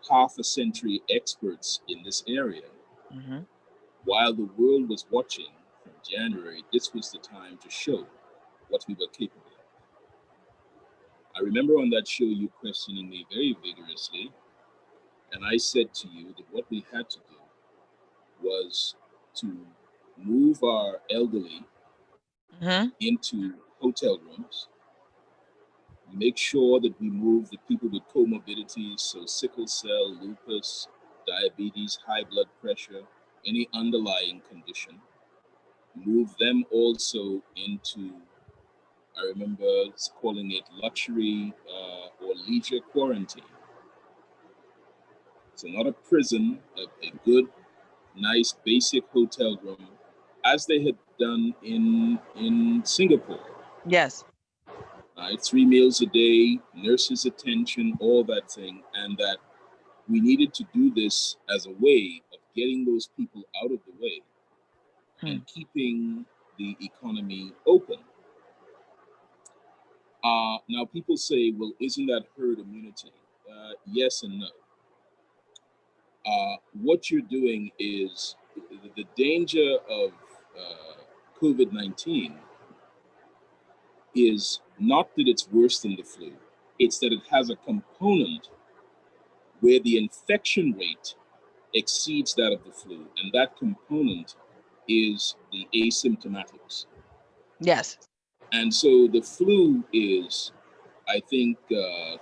half a century experts in this area, Mm-hmm. while the world was watching from January, this was the time to show what we were capable of. I remember on that show you questioning me very vigorously, and I said to you that what we had to do was to move our elderly Mm-hmm. into hotel rooms, make sure that we move the people with comorbidities, so sickle cell, lupus, diabetes, high blood pressure, any underlying condition, move them also into, I remember calling it luxury or leisure quarantine. So not a prison, a good, nice, basic hotel room, as they had done in Singapore. Yes. Right, 3 meals a day, nurses' attention, all that thing, and that we needed to do this as a way of getting those people out of the way Hmm. and keeping the economy open. Now, people say, well, isn't that herd immunity? Yes and no. What you're doing is the danger of COVID 19 is not that it's worse than the flu, it's that it has a component where the infection rate exceeds that of the flu, and that component is the asymptomatics. Yes. And so the flu is, I think,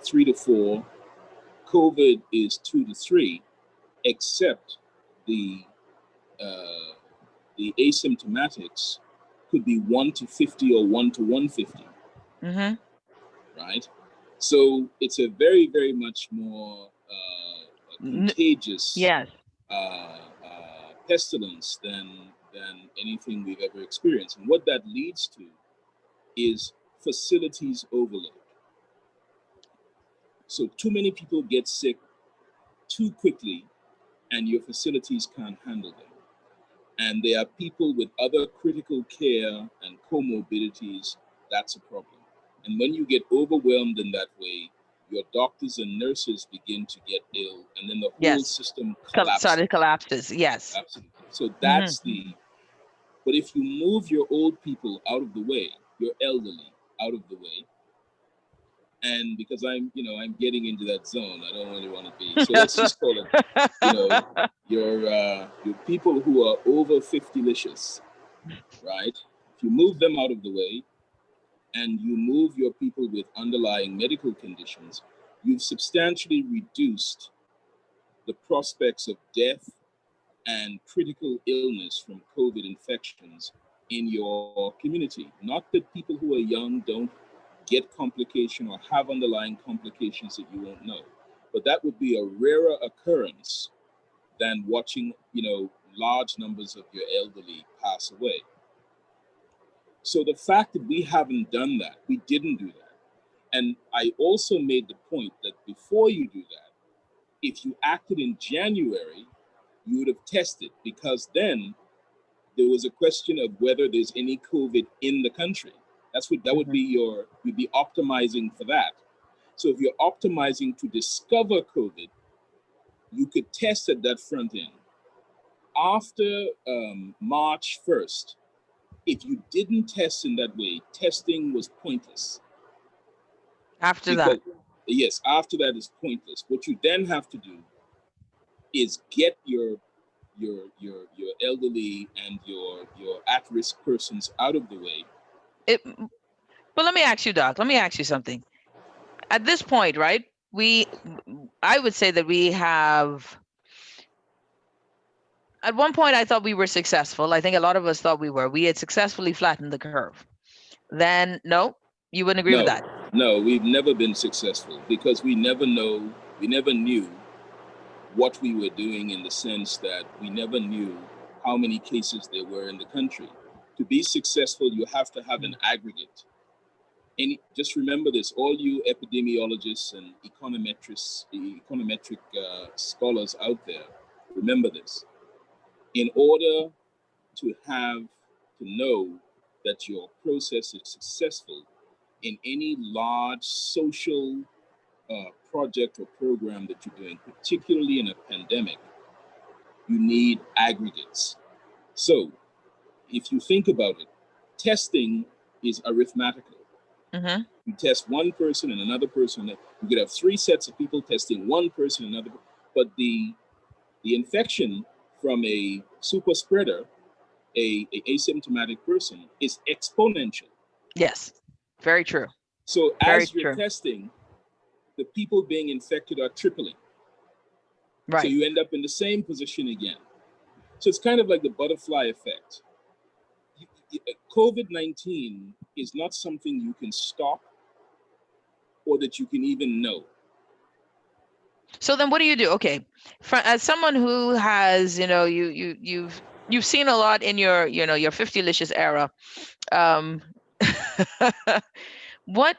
3 to 4. COVID is 2 to 3, except the uh, the asymptomatics could be 1 to 50 or 1 to 150, Mm-hmm. right? So it's a very, very much more contagious Yes. pestilence than anything we've ever experienced. And what that leads to is facilities overload. So too many people get sick too quickly, and your facilities can't handle them. And there are people with other critical care and comorbidities. That's a problem. And when you get overwhelmed in that way, your doctors and nurses begin to get ill, and then the whole Yes. system Started collapses. collapses. Yes. Absolutely. So Mm-hmm. that's the. But if you move your old people out of the way, your elderly out of the way, and because I'm getting into that zone, I don't really want to be. So let's just call it, your people who are over 50-licious, right? If you move them out of the way, and you move your people with underlying medical conditions, you've substantially reduced the prospects of death and critical illness from COVID infections in your community. Not that people who are young don't get complication or have underlying complications that you won't know, but that would be a rarer occurrence than watching, large numbers of your elderly pass away. So the fact that we haven't done that, we didn't do that. And I also made the point that before you do that, if you acted in January, you would have tested, because then there was a question of whether there's any COVID in the country. That would be you'd be optimizing for that. So if you're optimizing to discover COVID, you could test at that front end. After March 1st, if you didn't test in that way, testing was pointless. After Because, that. yes, after that is pointless. What you then have to do is get your elderly and your at-risk persons out of the way. But let me ask you, Doc. Let me ask you something. At this point, right? I would say that we have. At one point, I thought we were successful. I think a lot of us thought we were. We had successfully flattened the curve. Then, no, you wouldn't agree with that. No, we've never been successful because we never knew what we were doing, in the sense that we never knew how many cases there were in the country. To be successful, you have to have an aggregate. And just remember this, all you epidemiologists and econometric scholars out there, remember this. In order to know that your process is successful in any large social project or program that you're doing, particularly in a pandemic, you need aggregates. So if you think about it, testing is arithmetical. Mm-hmm. You test one person and another person. You could have 3 sets of people testing one person and another. But the infection from a super spreader, a asymptomatic person, is exponential. Yes. Very true. So Very as you're true. testing, the people being infected are tripling. So Right. you end up in the same position again. So it's kind of like the butterfly effect. COVID-19 is not something you can stop or that you can even know. So then what do you do? Okay. As someone who has, you've seen a lot in your, your 50licious era. Um what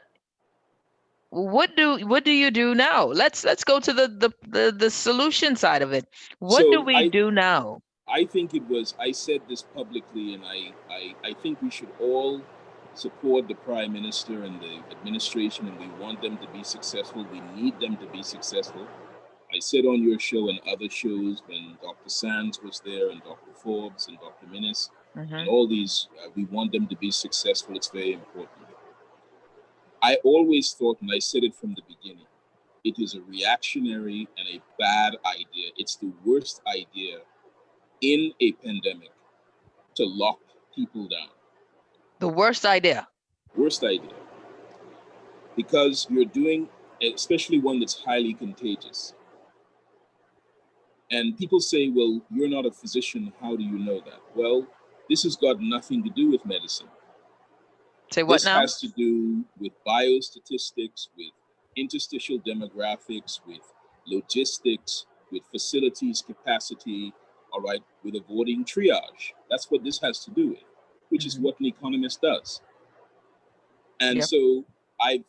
do you do now? Let's go to the solution side of it. What do So we do now? I think I said this publicly, and I think we should all support the Prime Minister and the administration, and we want them to be successful. We need them to be successful. I said on your show and other shows when Dr. Sands was there and Dr. Forbes and Dr. Minnis and all these, we want them to be successful. It's very important. I always thought, and I said it from the beginning, it is a reactionary and a bad idea. It's the worst idea in a pandemic to lock people down. The worst idea. Worst idea. Because you're doing, especially one that's highly contagious. And people say, well, you're not a physician. How do you know that? Well, this has got nothing to do with medicine. Say what This now? has to do with biostatistics, with interstitial demographics, with logistics, with facilities capacity, all right, with avoiding triage. That's what this has to do with, which is what an economist does. And so I've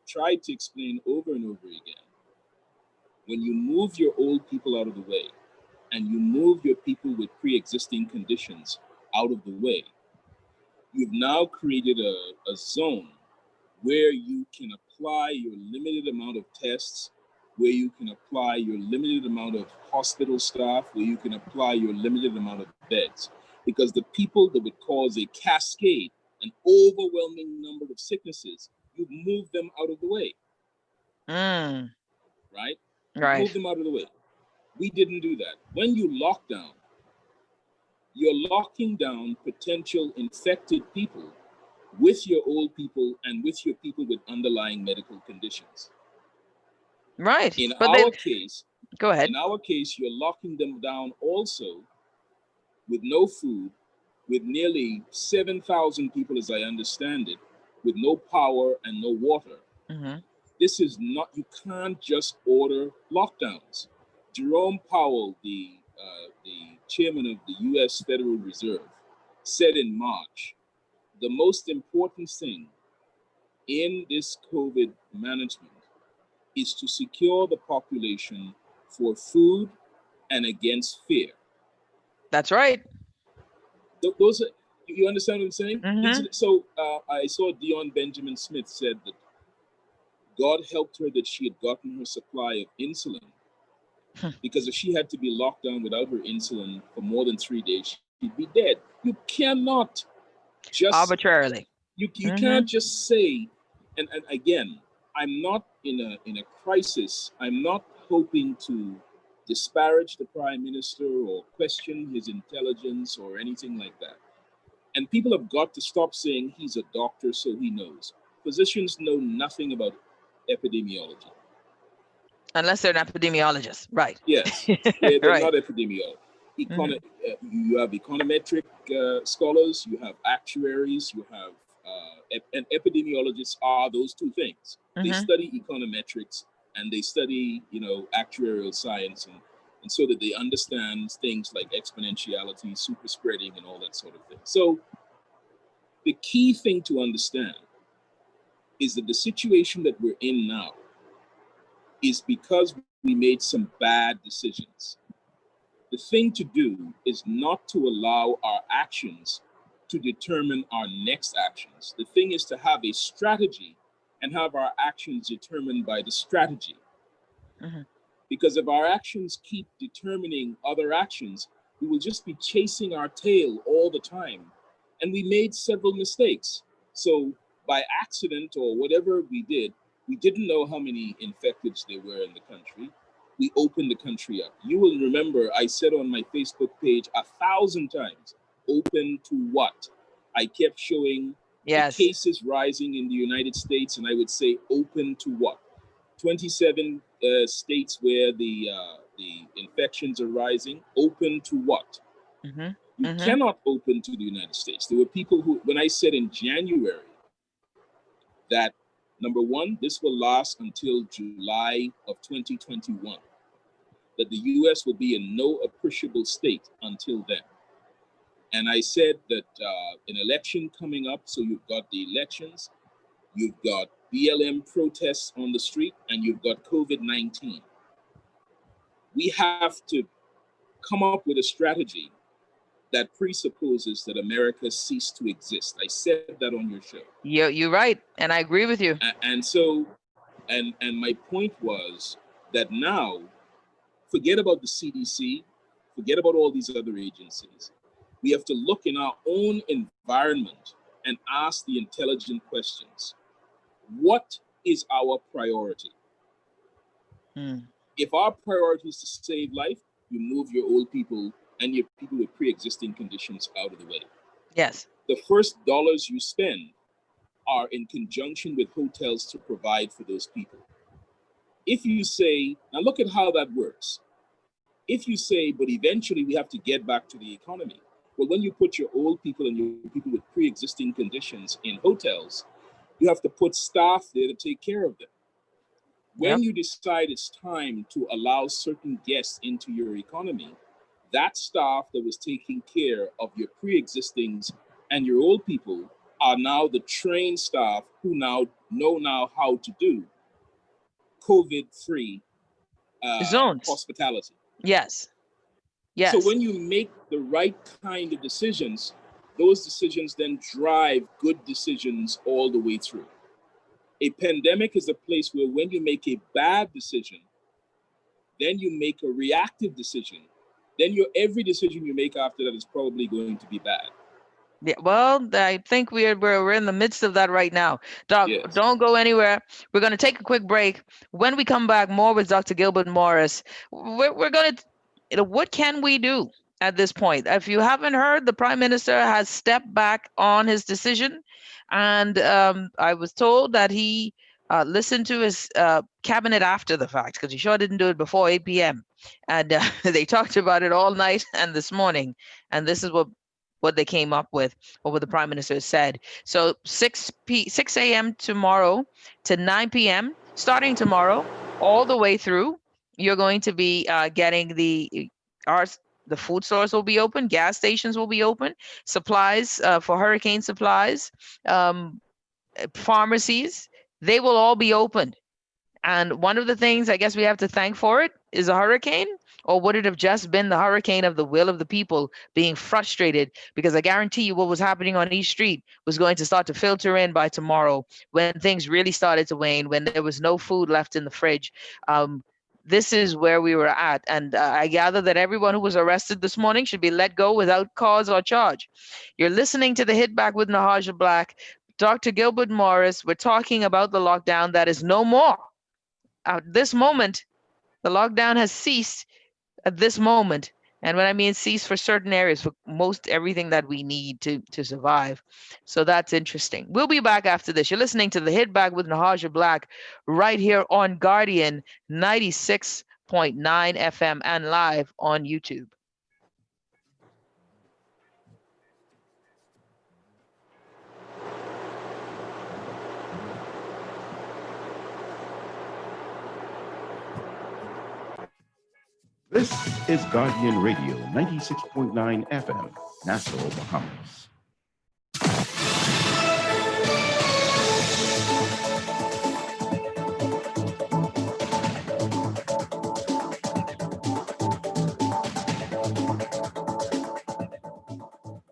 tried to explain over and over again, when you move your old people out of the way and you move your people with pre-existing conditions out of the way, you've now created a zone where you can apply your limited amount of tests, where you can apply your limited amount of hospital staff, where you can apply your limited amount of beds. Because the people that would cause a cascade, an overwhelming number of sicknesses, you've moved them out of the way. Right? You've moved them out of the way. We didn't do that. When you lock down, you're locking down potential infected people with your old people and with your people with underlying medical conditions. Right. In our case, you're locking them down also with no food, with nearly 7,000 people, as I understand it, with no power and no water. This is not, you can't just order lockdowns. Jerome Powell, the chairman of the US Federal Reserve, said in March, the most important thing in this COVID management is to secure the population for food and against fear. That's right. Those are, you understand what I'm saying? So I saw Dion Benjamin Smith said that God helped her that she had gotten her supply of insulin, because if she had to be locked down without her insulin for more than 3 days, she'd be dead. You cannot just arbitrarily. You can't just say, and again, I'm not in a crisis. I'm not hoping to disparage the Prime Minister or question his intelligence or anything like that. And people have got to stop saying he's a doctor, so he knows. Physicians know nothing about epidemiology. Unless they're an epidemiologist, right? Yes, they're not epidemiologists. You have econometric scholars, you have actuaries, you have and epidemiologists are those two things. They study econometrics and they study, actuarial science, and so that they understand things like exponentiality, super spreading, and all that sort of thing. So the key thing to understand is that the situation that we're in now is because we made some bad decisions. The thing to do is not to allow our actions to determine our next actions. The thing is to have a strategy and have our actions determined by the strategy. Because if our actions keep determining other actions, we will just be chasing our tail all the time And we made several mistakes. So by accident or whatever we didn't know how many infecteds there were in the country. We opened the country up. You will remember I said on my Facebook page 1,000 times, open to what? I kept showing the cases rising in the United States, and I would say open to what? 27 states where the infections are rising, open to what? You cannot open to the United States. There were people who, when I said in January that, number one, this will last until July of 2021, that the US will be in no appreciable state until then. And I said that an election coming up, so you've got the elections, you've got BLM protests on the street, and you've got COVID-19. We have to come up with a strategy that presupposes that America ceased to exist. I said that on your show. You're right, and I agree with you. And so, and my point was that now, forget about the CDC, forget about all these other agencies. We have to look in our own environment and ask the intelligent questions. What is our priority? If our priority is to save life, you move your old people and your people with pre-existing conditions out of the way. Yes. The first dollars you spend are in conjunction with hotels to provide for those people. If you say, now look at how that works. If you say, but eventually we have to get back to the economy. Well, when you put your old people and your people with pre-existing conditions in hotels, you have to put staff there to take care of them. When you decide it's time to allow certain guests into your economy, that staff that was taking care of your pre-existings and your old people are now the trained staff who now know how to do COVID-free zones hospitality. Yes. Yes. So when you make the right kind of decisions, those decisions then drive good decisions all the way through. A pandemic is a place where when you make a bad decision, then you make a reactive decision, then every decision you make after that is probably going to be bad. Yeah, well, I think we're in the midst of that right now. Doc, Yes. Don't go anywhere. We're going to take a quick break. When we come back, more with Dr. Gilbert Morris. We're going to, what can we do at this point? If you haven't heard, the Prime Minister has stepped back on his decision. And I was told that he listened to his cabinet after the fact, because he sure didn't do it before 8 p.m. And they talked about it all night and this morning. And this is what they came up with, or what the Prime Minister said. So 6 a.m. tomorrow to 9 p.m., starting tomorrow, all the way through, you're going to be getting the food stores will be open, gas stations will be open, supplies for hurricane supplies, pharmacies, they will all be opened. And one of the things I guess we have to thank for it is a hurricane, or would it have just been the hurricane of the will of the people being frustrated? Because I guarantee you what was happening on East Street was going to start to filter in by tomorrow when things really started to wane, when there was no food left in the fridge. This is where we were at. And I gather that everyone who was arrested this morning should be let go without cause or charge. You're listening to the Hit Back with Nahaja Black. Dr. Gilbert Morris, we're talking about the lockdown that is no more. At this moment, the lockdown has ceased at this moment. And when I mean cease for certain areas, for most everything that we need to survive. So that's interesting. We'll be back after this. You're listening to the Hit Back with Nahaja Black right here on Guardian 96.9 FM and live on YouTube. This is Guardian Radio 96.9 FM, Nassau, Bahamas.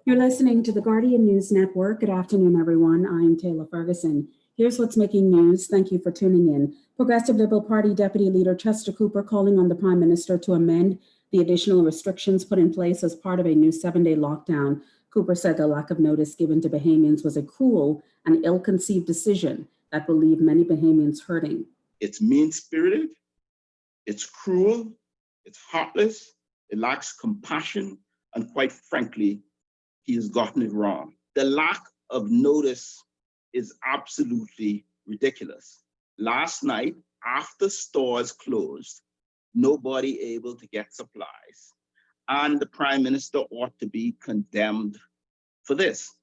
You're listening to the Guardian News Network. Good afternoon, everyone. I'm Taylor Ferguson. Here's what's making news. Thank you for tuning in. Progressive Liberal Party Deputy Leader Chester Cooper calling on the Prime Minister to amend the additional restrictions put in place as part of a new 7-day lockdown. Cooper said the lack of notice given to Bahamians was a cruel and ill-conceived decision that will leave many Bahamians hurting. It's mean-spirited, it's cruel, it's heartless, it lacks compassion, and quite frankly, he has gotten it wrong. The lack of notice is absolutely ridiculous. Last night, after stores closed, nobody able to get supplies, and the Prime Minister ought to be condemned for this.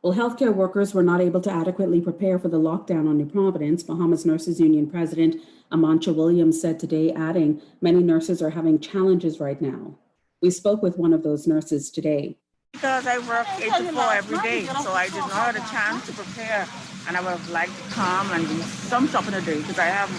Well, healthcare workers were not able to adequately prepare for the lockdown on New Providence, Bahamas Nurses Union President Amancha Williams said today, adding, many nurses are having challenges right now. We spoke with one of those nurses today. Because I work 8 to 4 every day, so I did not have a chance to prepare. And I would like to come and do some stuff in a day because I have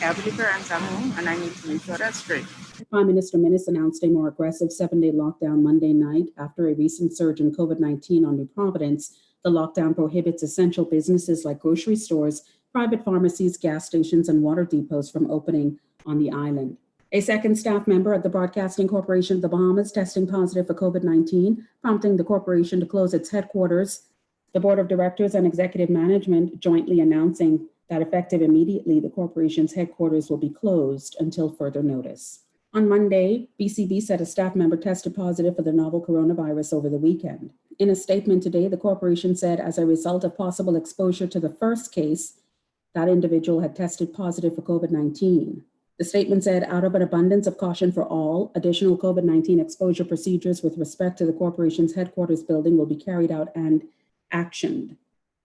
elderly parents at home and I need to make sure that's straight. Prime Minister Minnis announced a more aggressive 7-day lockdown Monday night after a recent surge in COVID-19 on New Providence. The lockdown prohibits essential businesses like grocery stores, private pharmacies, gas stations, and water depots from opening on the island. A second staff member at the Broadcasting Corporation of the Bahamas testing positive for COVID-19, prompting the corporation to close its headquarters. The board of directors and executive management jointly announcing that effective immediately, the corporation's headquarters will be closed until further notice. On Monday, BCB said a staff member tested positive for the novel coronavirus over the weekend. In a statement today, the corporation said as a result of possible exposure to the first case, that individual had tested positive for COVID-19. The statement said, out of an abundance of caution for all, additional COVID-19 exposure procedures with respect to the corporation's headquarters building will be carried out and actioned.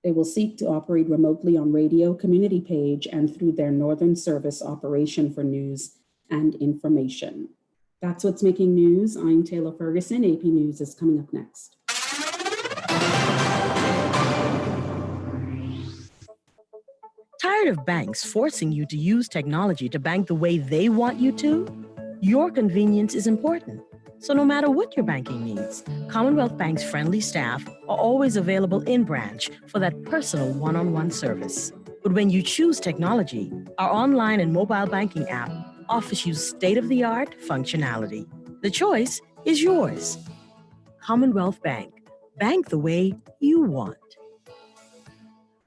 They will seek to operate remotely on radio, community page, and through their Northern Service operation for news and information. That's what's making news. I'm Taylor Ferguson. AP News is coming up next. Tired of banks forcing you to use technology to bank the way they want you to? Your convenience is important. So no matter what your banking needs, Commonwealth Bank's friendly staff are always available in branch for that personal one-on-one service. But when you choose technology, our online and mobile banking app offers you state-of-the-art functionality. The choice is yours. Commonwealth Bank. Bank the way you want.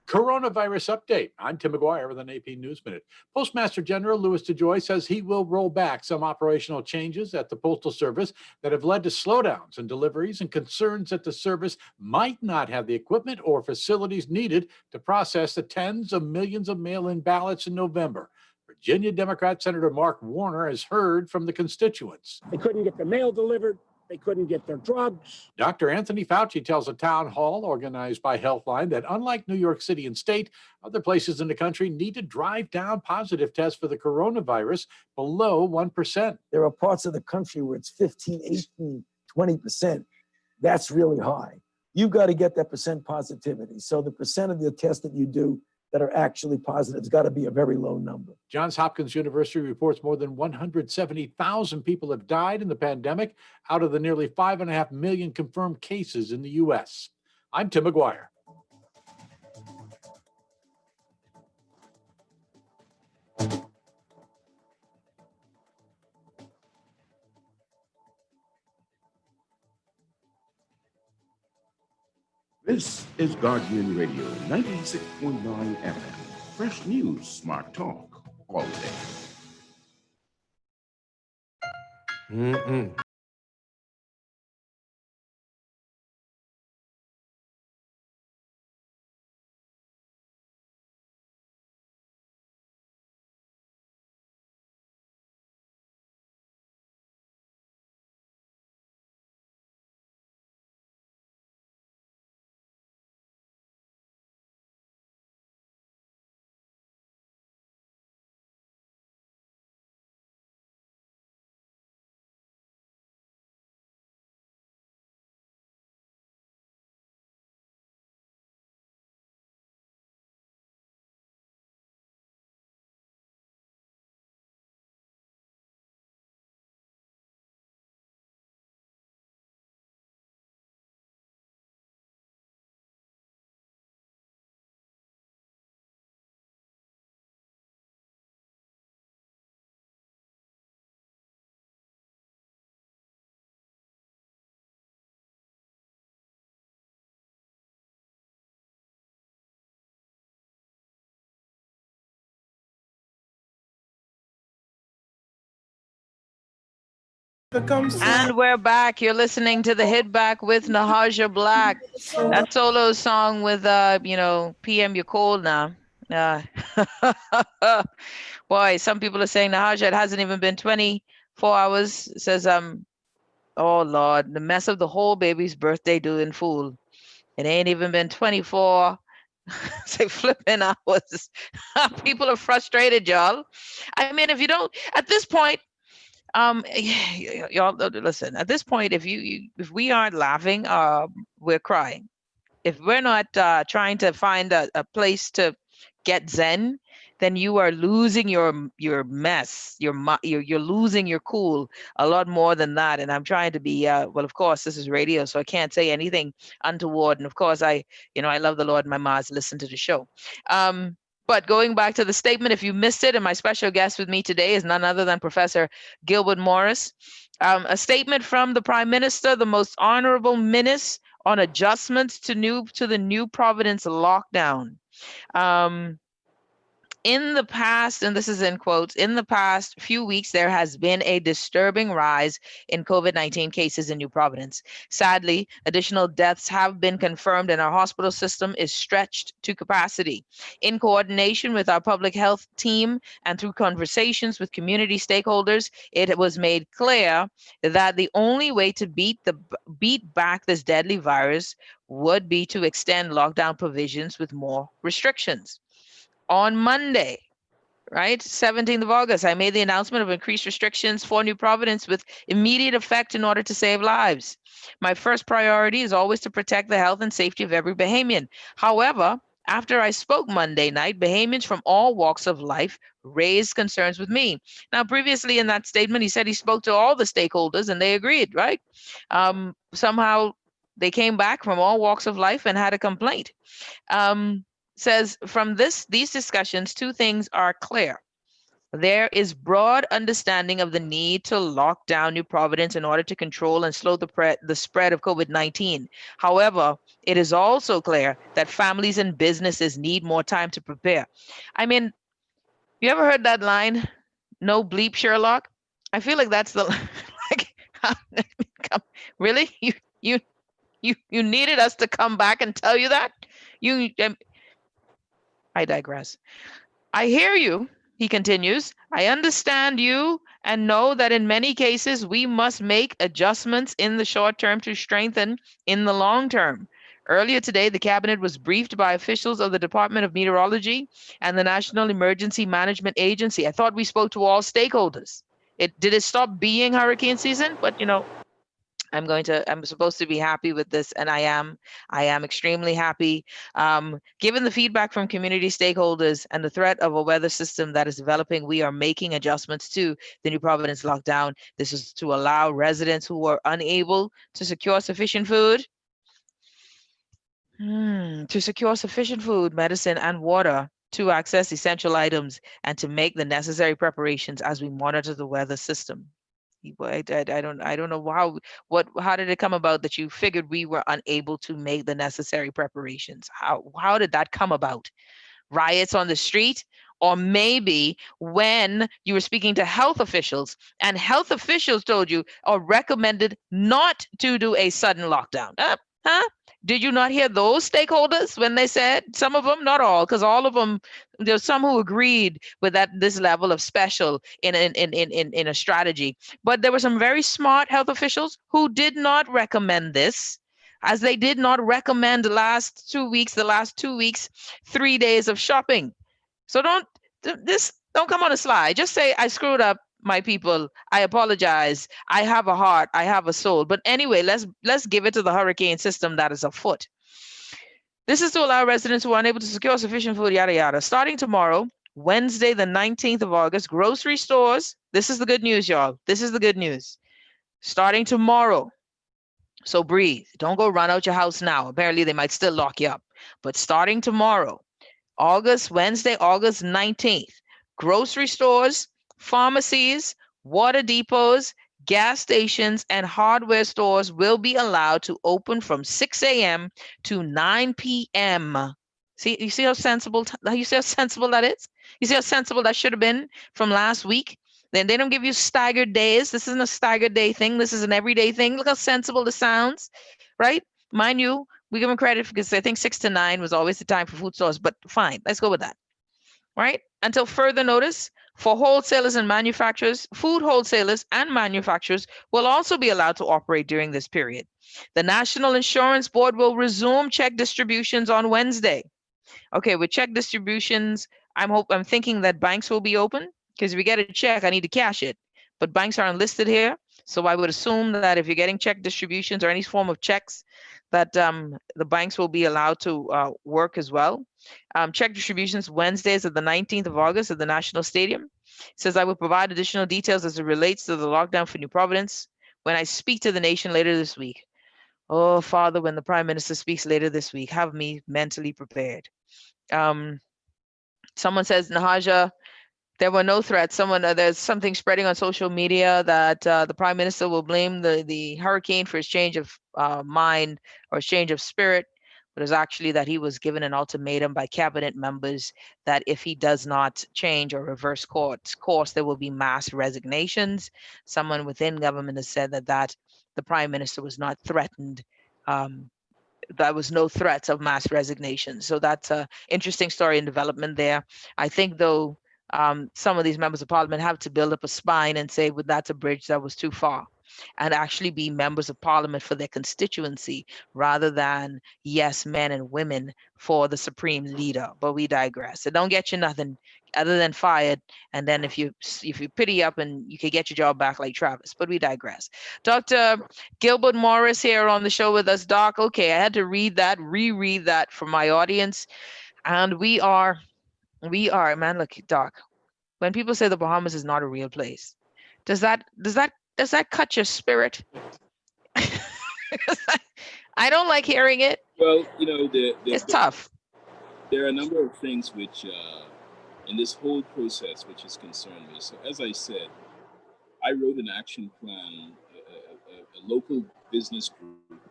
Coronavirus update. I'm Tim McGuire with an AP News Minute. Postmaster General Louis DeJoy says he will roll back some operational changes at the Postal Service that have led to slowdowns in deliveries and concerns that the service might not have the equipment or facilities needed to process the tens of millions of mail-in ballots in November. Virginia Democrat Senator Mark Warner has heard from the constituents. They couldn't get the mail delivered. They couldn't get their drugs. Dr. Anthony Fauci tells a town hall organized by Healthline that unlike New York City and state, other places in the country need to drive down positive tests for the coronavirus below 1%. There are parts of the country where it's 15, 18, 20%. That's really high. You've got to get that percent positivity. So the percent of the tests that you do that are actually positive has got to be a very low number. Johns Hopkins University reports more than 170,000 people have died in the pandemic out of the nearly 5.5 million confirmed cases in the U.S. I'm Tim McGuire. This is Guardian Radio, 96.9 FM. Fresh news, smart talk, all day. And we're back. You're listening to the Hit Back with Nahaja Black. That solo song with PM You're Cold now. Boy, some people are saying, Nahaja, it hasn't even been 24 hours. It says oh Lord, the mess of the whole baby's birthday doing fool. It ain't even been 24. Say flipping hours. People are frustrated, y'all. I mean, if you don't at this point, y'all listen, at this point, if if we aren't laughing, we're crying. If we're not trying to find a place to get zen, then you are losing your mess, you're losing your cool a lot more than that. And I'm trying to be well, of course, this is radio, so I can't say anything untoward. And of course, I love the Lord. My ma's listen to the show. But going back to the statement, if you missed it, and my special guest with me today is none other than Professor Gilbert Morris. A statement from the Prime Minister, the most honorable minister, on adjustments to the new Providence lockdown. In the past, and this is in quotes, in the past few weeks, there has been a disturbing rise in COVID-19 cases in New Providence. Sadly, additional deaths have been confirmed and our hospital system is stretched to capacity. In coordination with our public health team and through conversations with community stakeholders, it was made clear that the only way to beat back this deadly virus would be to extend lockdown provisions with more restrictions. On Monday, right, 17th of August, I made the announcement of increased restrictions for New Providence with immediate effect in order to save lives. My first priority is always to protect the health and safety of every Bahamian. However, after I spoke Monday night, Bahamians from all walks of life raised concerns with me. Now, previously in that statement, he said he spoke to all the stakeholders and they agreed, right? Somehow they came back from all walks of life and had a complaint. Says from these discussions, two things are clear. There is broad understanding of the need to lock down New Providence in order to control and slow the spread of COVID-19. However, it is also clear that families and businesses need more time to prepare. I mean, you ever heard that line, no bleep Sherlock? I feel like that's the like really? You needed us to come back and tell you that? I digress. I hear you, he continues. I understand you and know that in many cases we must make adjustments in the short term to strengthen in the long term. Earlier today, the cabinet was briefed by officials of the Department of Meteorology and the National Emergency Management Agency. I thought we spoke to all stakeholders. Did it stop being hurricane season? But I'm supposed to be happy with this, and I am extremely happy. Given the feedback from community stakeholders and the threat of a weather system that is developing, we are making adjustments to the New Providence lockdown. This is to allow residents who are unable to secure sufficient food, medicine, and water to access essential items and to make the necessary preparations as we monitor the weather system. I don't know how did it come about that you figured we were unable to make the necessary preparations? How did that come about? Riots on the street? Or maybe when you were speaking to health officials and health officials told you or recommended not to do a sudden lockdown. Did you not hear those stakeholders when they said, some of them, not all, because all of them, there's some who agreed with this level of special in a strategy. But there were some very smart health officials who did not recommend this, as they did not recommend the last 2 weeks, 3 days of shopping. So don't come on a slide. Just say, I screwed up, my people. I apologize. I have a heart. I have a soul. But anyway, let's give it to the hurricane system that is afoot. This is to allow residents who are unable to secure sufficient food, yada, yada. Starting tomorrow, Wednesday, the 19th of August, grocery stores. This is the good news, y'all. This is the good news. Starting tomorrow. So breathe. Don't go run out your house now. Apparently, they might still lock you up. But starting tomorrow, Wednesday, August 19th, grocery stores, pharmacies, water depots, gas stations, and hardware stores will be allowed to open from 6 a.m. to 9 p.m. See, you see how sensible that is? You see how sensible that should have been from last week? Then they don't give you staggered days. This isn't a staggered day thing. This is an everyday thing. Look how sensible this sounds, right? Mind you, we give them credit because I think 6 to 9 was always the time for food stores, but fine, let's go with that, right? Until further notice, for wholesalers and manufacturers, food wholesalers and manufacturers will also be allowed to operate during this period. The National Insurance Board will resume check distributions on Wednesday. Okay, with check distributions, I'm thinking that banks will be open because if we get a check, I need to cash it. But banks aren't listed here, so I would assume that if you're getting check distributions or any form of checks, that the banks will be allowed to work as well. Check distributions Wednesdays at the 19th of August at the National Stadium. It says I will provide additional details as it relates to the lockdown for New Providence when I speak to the nation later this week. Oh, Father, when the Prime Minister speaks later this week, have me mentally prepared. Someone says, Nahaja, there were no threats. There's something spreading on social media that the Prime Minister will blame the hurricane for his change of mind or his change of spirit. But it was actually that he was given an ultimatum by cabinet members that if he does not change or reverse course, there will be mass resignations. Someone within government has said that the Prime Minister was not threatened. There was no threats of mass resignation. So that's an interesting story and development there. I think, though, some of these members of parliament have to build up a spine and say, well, that's a bridge that was too far, and actually be members of parliament for their constituency rather than yes men and women for the supreme leader. But we digress. It don't get you nothing other than fired, and then if you pity up and you can get your job back like Travis. But we digress. Dr. Gilbert Morris here on the show with us. Doc, okay, I had to reread that for my audience, and we are, man, look, Doc, when people say the Bahamas is not a real place, does that cut your spirit? I don't like hearing it. Well, it's tough. There are a number of things which, in this whole process, which has concerned me. So, as I said, I wrote an action plan. A local business group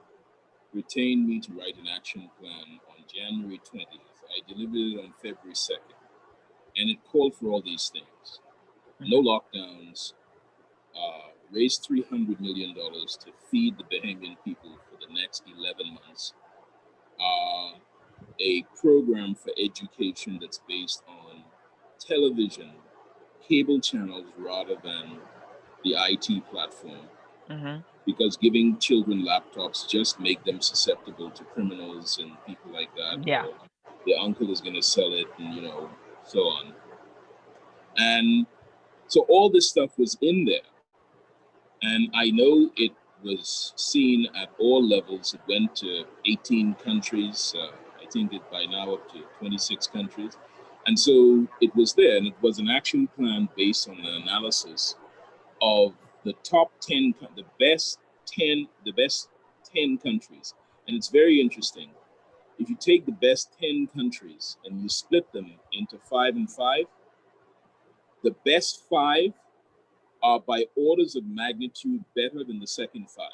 retained me to write an action plan on January 20th. I delivered it on February 2nd. And it called for all these things. No lockdowns, raised $300 million to feed the Bahamian people for the next 11 months, a program for education that's based on television, cable channels rather than the IT platform. Because giving children laptops just make them susceptible to criminals and people like that. Yeah. Their uncle is going to sell it and, so on. And so all this stuff was in there. And I know it was seen at all levels. It went to 18 countries. I think it by now up to 26 countries. And so it was there, and it was an action plan based on an analysis of the top 10, the best 10 countries. And it's very interesting. If you take the best 10 countries and you split them into 5 and 5, the best 5 are by orders of magnitude better than the second 5.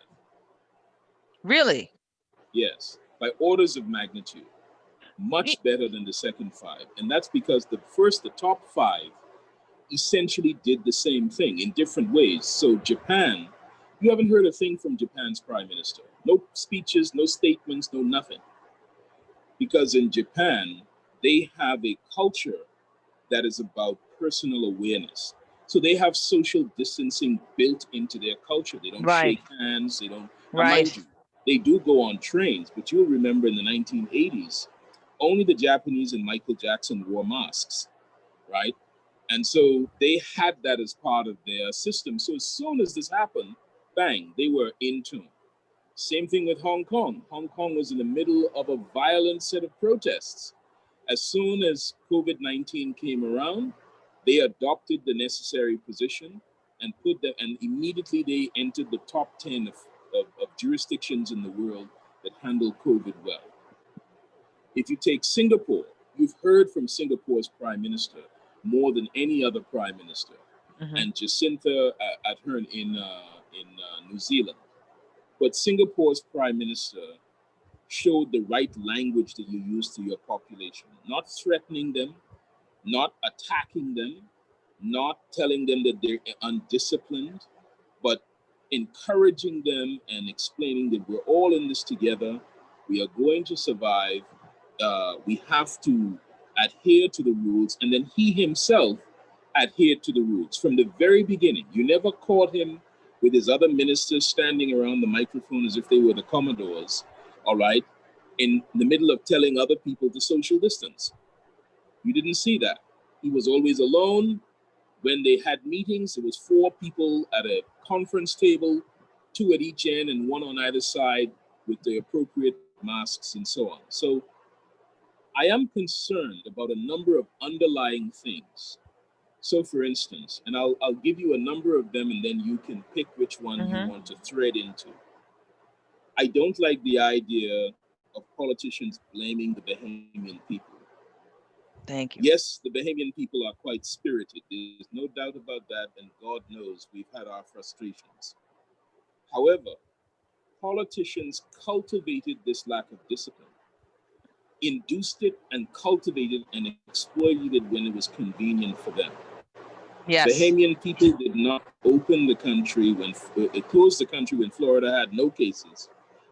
Really? Yes, by orders of magnitude, much better than the second 5. And that's because the top 5 essentially did the same thing in different ways. So Japan, you haven't heard a thing from Japan's prime minister. No speeches, no statements, no nothing. Because in Japan, they have a culture that is about personal awareness. So they have social distancing built into their culture. They don't shake hands. They don't. Mind you, they do go on trains, but you'll remember in the 1980s, only the Japanese and Michael Jackson wore masks, right? And so they had that as part of their system. So as soon as this happened, bang, they were in tune. Same thing with Hong Kong. Hong Kong was in the middle of a violent set of protests. As soon as COVID-19 came around, they adopted the necessary position and immediately they entered the top 10 of jurisdictions in the world that handle COVID well. If you take Singapore, you've heard from Singapore's prime minister more than any other prime minister, and Jacinta Ardern in New Zealand. But Singapore's prime minister showed the right language that you use to your population, not threatening them, not attacking them, not telling them that they're undisciplined, but encouraging them and explaining that we're all in this together. We are going to survive. We have to adhere to the rules. And then he himself adhered to the rules from the very beginning. You never caught him with his other ministers standing around the microphone as if they were the Commodores, all right, in the middle of telling other people to social distance. You didn't see that. He was always alone. When they had meetings, it was 4 people at a conference table, 2 at each end and 1 on either side with the appropriate masks and so on. So I am concerned about a number of underlying things. So for instance, and I'll give you a number of them and then you can pick which one you want to thread into. I don't like the idea of politicians blaming the Bahamian people. Thank you. Yes, the Bahamian people are quite spirited. There's no doubt about that, and God knows we've had our frustrations. However, politicians cultivated this lack of discipline, induced it and cultivated and exploited it when it was convenient for them. Yes. Bahamian people did not open the country when it closed the country when Florida had no cases,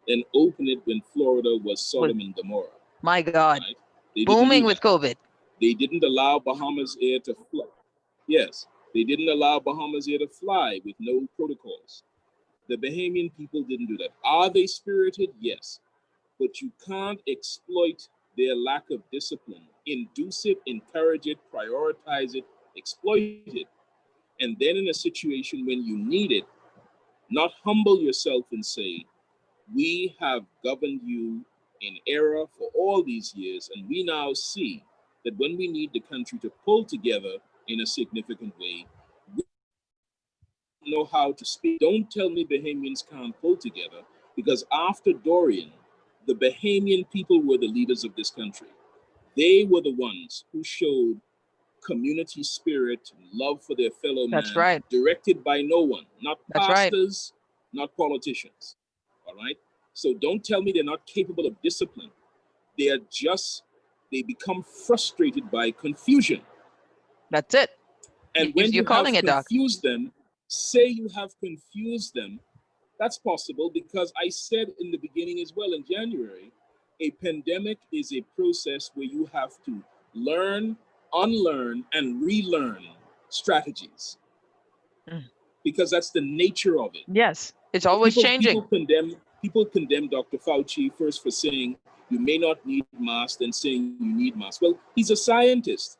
then open it when Florida was Sodom and Gomorrah. My God, right? Booming with COVID. They didn't allow Bahamas Air to fly. Yes, they didn't allow Bahamas Air to fly with no protocols. The Bahamian people didn't do that. Are they spirited? Yes. But you can't exploit their lack of discipline. Induce it, encourage it, prioritize it, exploit it. And then in a situation when you need it, not humble yourself and say, we have governed you in error for all these years, and we now see that when we need the country to pull together in a significant way, we know how to speak. Don't tell me Bahamians can't pull together, because after Dorian, the Bahamian people were the leaders of this country. They were the ones who showed community spirit, love for their fellow man. That's right. Directed by no one, not That's pastors, not politicians. All right? So don't tell me they're not capable of discipline. They become frustrated by confusion. That's it. And when you're you calling have it, Doc. confused them, say you have confused them, that's possible, because I said in the beginning as well in January, a pandemic is a process where you have to learn, unlearn, and relearn strategies. Because that's the nature of it. Yes, it's always changing. People condemn Dr. Fauci first for saying you may not need masks, then saying you need masks. Well, he's a scientist.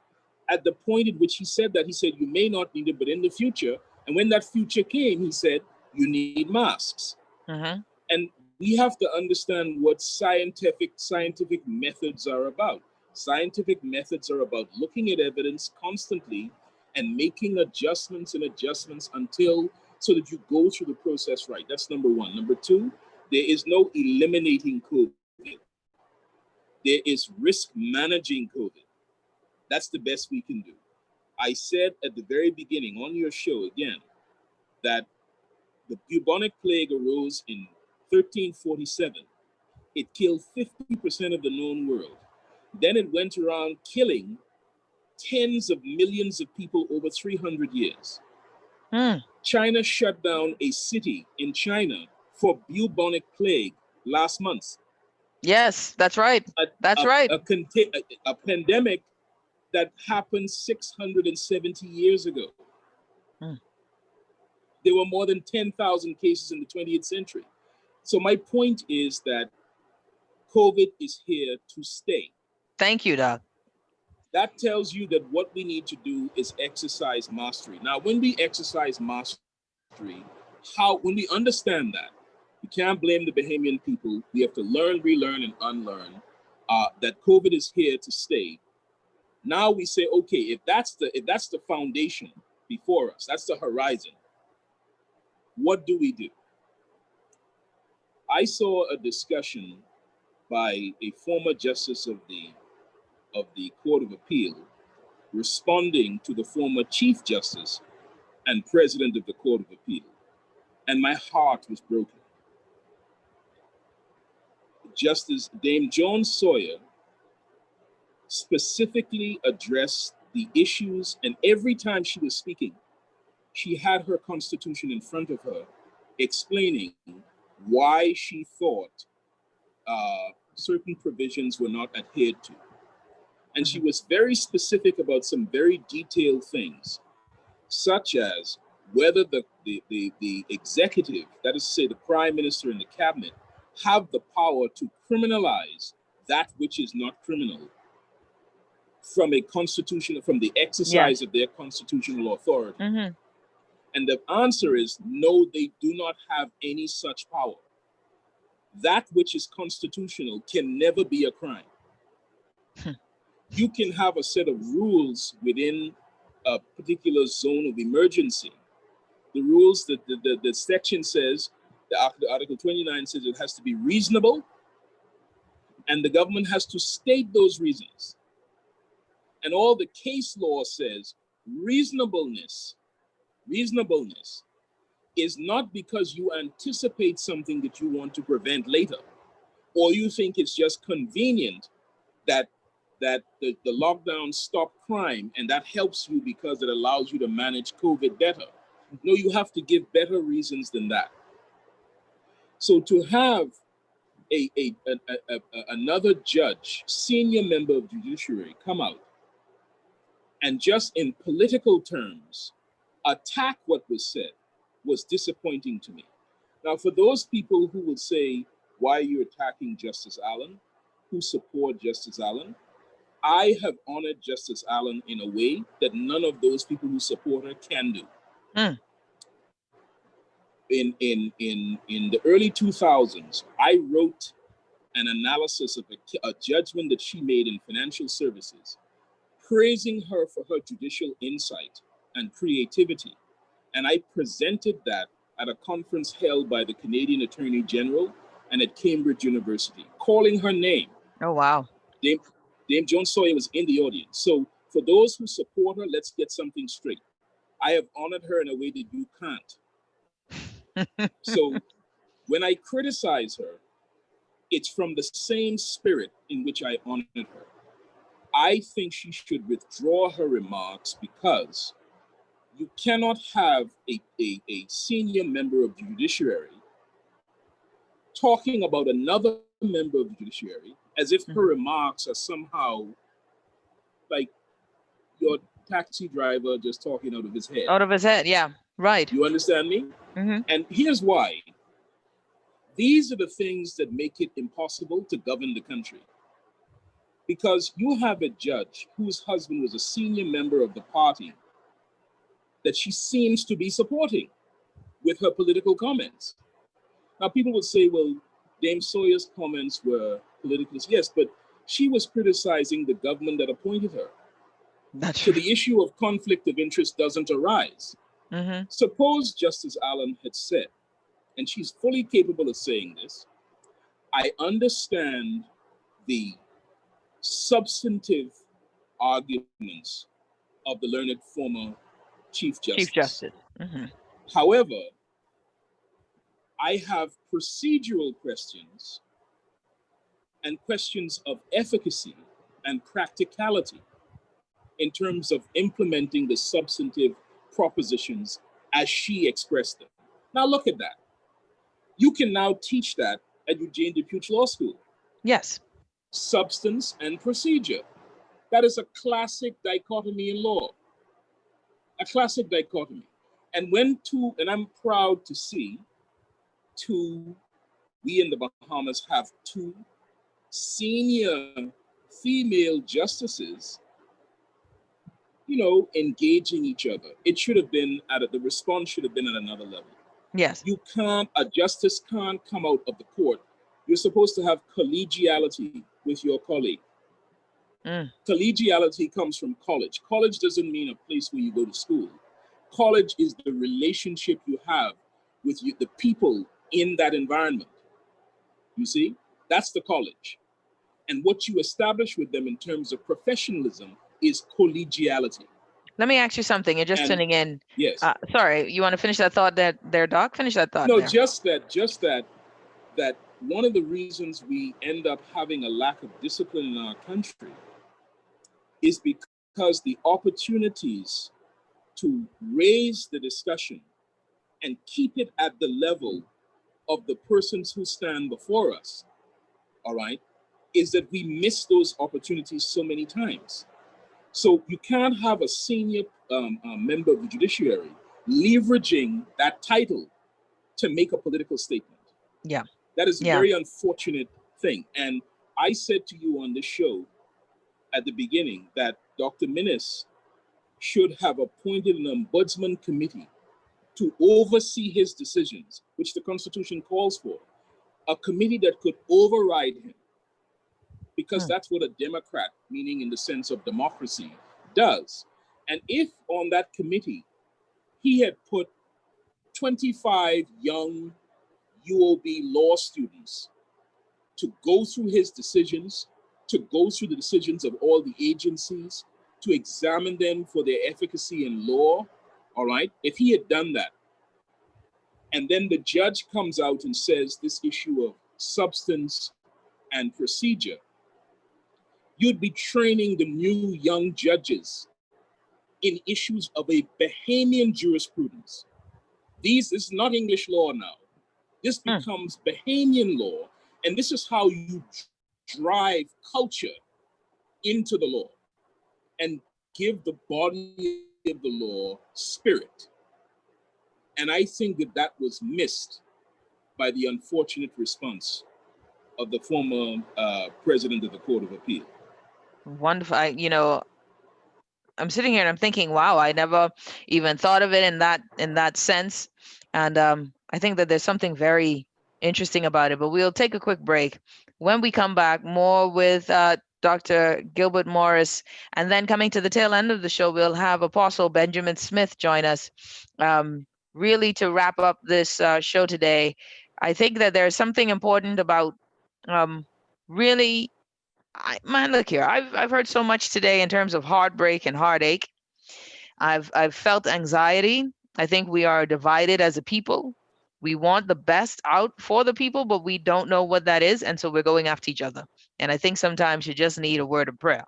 At the point at which he said that, he said you may not need it, but in the future, and when that future came, he said you need masks. And we have to understand what scientific methods are about. Scientific methods are about looking at evidence constantly and making adjustments until, so that you go through the process right. That's number one. Number two, there is no eliminating COVID. There is risk managing COVID. That's the best we can do. I said at the very beginning on your show again that the bubonic plague arose in 1347. It killed 50% of the known world. Then it went around killing tens of millions of people over 300 years. China shut down a city in China for bubonic plague last month. Yes, that's right. That's right. A pandemic that happened 670 years ago. There were more than 10,000 cases in the 20th century. So my point is that COVID is here to stay. Thank you, Doc. That tells you that what we need to do is exercise mastery. Now, when we exercise mastery, when we understand that, we can't blame the Bahamian people. We have to learn, relearn, and unlearn that COVID is here to stay. Now we say, okay, if that's the foundation before us, that's the horizon. What do we do? I saw a discussion by a former justice of the Court of Appeal responding to the former Chief Justice and President of the Court of Appeal, and my heart was broken. Justice Dame Joan Sawyer specifically addressed the issues, and every time she was speaking, she had her constitution in front of her, explaining why she thought certain provisions were not adhered to. And she was very specific about some very detailed things, such as whether the executive, that is to say the prime minister and the cabinet, have the power to criminalize that which is not criminal from a constitutional, from the exercise of their constitutional authority. And the answer is no, they do not have any such power. That which is constitutional can never be a crime. You can have a set of rules within a particular zone of emergency. The rules that the section says, the Article 29 says it has to be reasonable, and the government has to state those reasons. And all the case law says reasonableness is not because you anticipate something that you want to prevent later, or you think it's just convenient that the lockdown stop crime and that helps you because it allows you to manage COVID better. No, you have to give better reasons than that. So to have another judge, senior member of the judiciary, come out and just in political terms attack what was said was disappointing to me. Now, for those people who would say, why are you attacking Justice Allen, who support Justice Allen, I have honored Justice Allen in a way that none of those people who support her can do. In the early 2000s, I wrote an analysis of a judgment that she made in financial services, praising her for her judicial insight and creativity. And I presented that at a conference held by the Canadian Attorney General and at Cambridge University, calling her name. Oh, wow. Dame Joan Sawyer was in the audience. So for those who support her, let's get something straight. I have honored her in a way that you can't. So when I criticize her, it's from the same spirit in which I honored her. I think she should withdraw her remarks because you cannot have a senior member of the judiciary talking about another member of the judiciary as if her remarks are somehow like your taxi driver just talking out of his head. Out of his head, yeah, right. You understand me? And here's why. These are the things that make it impossible to govern the country. Because you have a judge whose husband was a senior member of the party that she seems to be supporting with her political comments. Now, people would say, well, Dame Sawyer's comments were political. Yes, but she was criticizing the government that appointed her. So the issue of conflict of interest doesn't arise. Suppose Justice Allen had said, and she's fully capable of saying this, I understand the substantive arguments of the learned former Chief Justice. However, I have procedural questions and questions of efficacy and practicality in terms of implementing the substantive propositions as she expressed them. Now look at that. You can now teach that at Eugene DePuch Law School. Yes. Substance and procedure. That is a classic dichotomy in law. A classic dichotomy. And and I'm proud to see we in the Bahamas have two senior female justices, engaging each other. It should have been the response should have been at another level. Yes. A justice can't come out of the court. You're supposed to have collegiality with your colleague. Collegiality comes from college. College doesn't mean a place where you go to school. College is the relationship you have with the people in that environment. You see, that's the college. And what you establish with them in terms of professionalism is collegiality. Let me ask you something. You're just tuning in. Yes. Sorry, you want to finish that thought there, Doc? Finish that thought. No, there. just that one of the reasons we end up having a lack of discipline in our country is because because the opportunities to raise the discussion and keep it at the level of the persons who stand before us, all right, is that we miss those opportunities so many times. So you can't have a senior member of the judiciary leveraging that title to make a political statement. Yeah. That is a very unfortunate thing. And I said to you on this show at the beginning that Dr. Minnis should have appointed an ombudsman committee to oversee his decisions, which the Constitution calls for, a committee that could override him, because that's what a Democrat, meaning in the sense of democracy, does. And if on that committee he had put 25 young UOB law students to go through his decisions, to go through the decisions of all the agencies, to examine them for their efficacy in law, all right? If he had done that, and then the judge comes out and says this issue of substance and procedure, you'd be training the new young judges in issues of a Bahamian jurisprudence. This is not English law now. This becomes Bahamian law, and this is how you drive culture into the law and give the body of the law spirit. And I think that that was missed by the unfortunate response of the former president of the Court of Appeal. Wonderful. I'm sitting here and I'm thinking, wow, I never even thought of it in that sense. And I think that there's something very interesting about it, but we'll take a quick break. When we come back, more with Dr. Gilbert Morris, and then coming to the tail end of the show, we'll have Apostle Benjamin Smith join us, really to wrap up this show today. I think that there's something important about really, look here, I've heard so much today in terms of heartbreak and heartache. I've felt anxiety. I think we are divided as a people. We want the best out for the people, but we don't know what that is. And so we're going after each other. And I think sometimes you just need a word of prayer.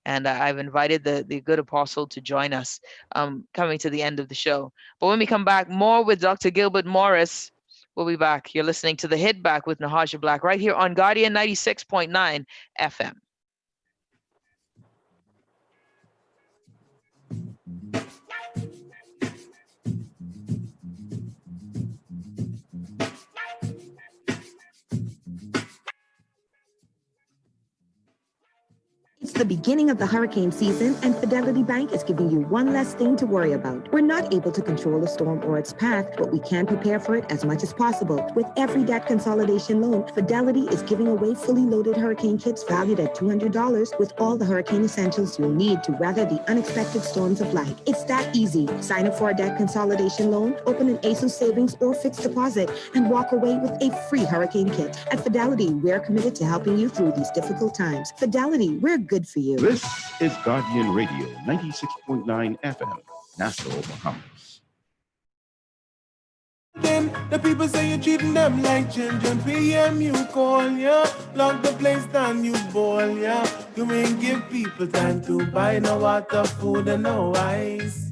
And I've invited the good apostle to join us coming to the end of the show. But when we come back, more with Dr. Gilbert Morris. We'll be back. You're listening to The Hit Back with Nahaja Black right here on Guardian 96.9 FM. It's the beginning of the hurricane season, and Fidelity Bank is giving you one less thing to worry about. We're not able to control a storm or its path, but we can prepare for it as much as possible. With every debt consolidation loan, Fidelity is giving away fully loaded hurricane kits valued at $200 with all the hurricane essentials you'll need to weather the unexpected storms of life. It's that easy. Sign up for a debt consolidation loan, open an ASUS savings or fixed deposit, and walk away with a free hurricane kit. At Fidelity, we're committed to helping you through these difficult times. Fidelity, we're good for you. This is Guardian Radio, 96.9 FM, Nassau, Bahamas. Then the people say you're treating them like children. PM you call, yeah. Lock the place down, you ball, yeah. You ain't give people time to buy no water, food, and no ice.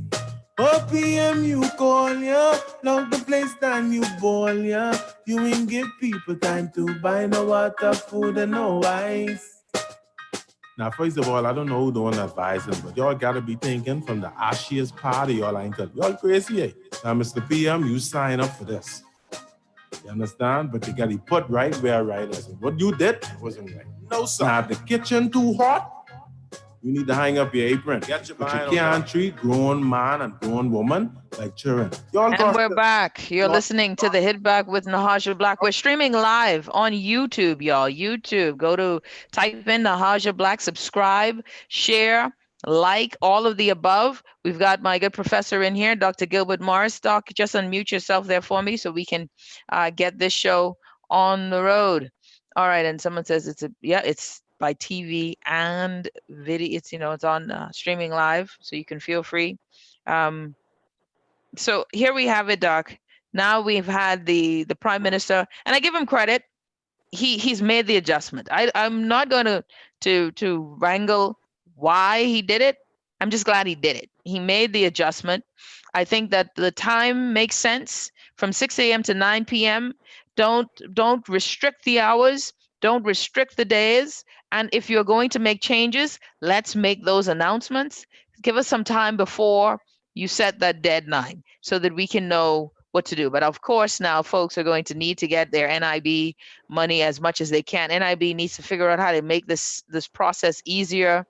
Oh, PM you call, yeah. Lock the place down, you ball, yeah. You ain't give people time to buy no water, food, and no ice. Now, first of all, I don't know who don't advise them, but y'all gotta be thinking from the ashiest part of y'all ain't y'all crazy, eh? Now, Mr. PM, you sign up for this. You understand? But you gotta put right where right is. What you did wasn't right. No, sir. Now, if the kitchen too hot, you need to hang up your apron. But you can't treat grown man and grown woman like children. And we're back. You're listening to The Hit Back with Nahaja Black. We're streaming live on YouTube, y'all. YouTube. Go to type in Nahaja Black, subscribe, share, like, all of the above. We've got my good professor in here, Dr. Gilbert Morris. Doc, just unmute yourself there for me so we can get this show on the road. All right. And someone says it's by TV and video. It's on streaming live, so you can feel free. So here we have it, Doc. Now we've had the Prime Minister, and I give him credit. He's made the adjustment. I'm not going to wrangle why he did it. I'm just glad he did it. He made the adjustment. I think that the time makes sense from 6 a.m. to 9 p.m. Don't restrict the hours. Don't restrict the days. And if you're going to make changes, let's make those announcements. Give us some time before you set that deadline so that we can know what to do. But of course, now folks are going to need to get their NIB money as much as they can. NIB needs to figure out how to make this process easier.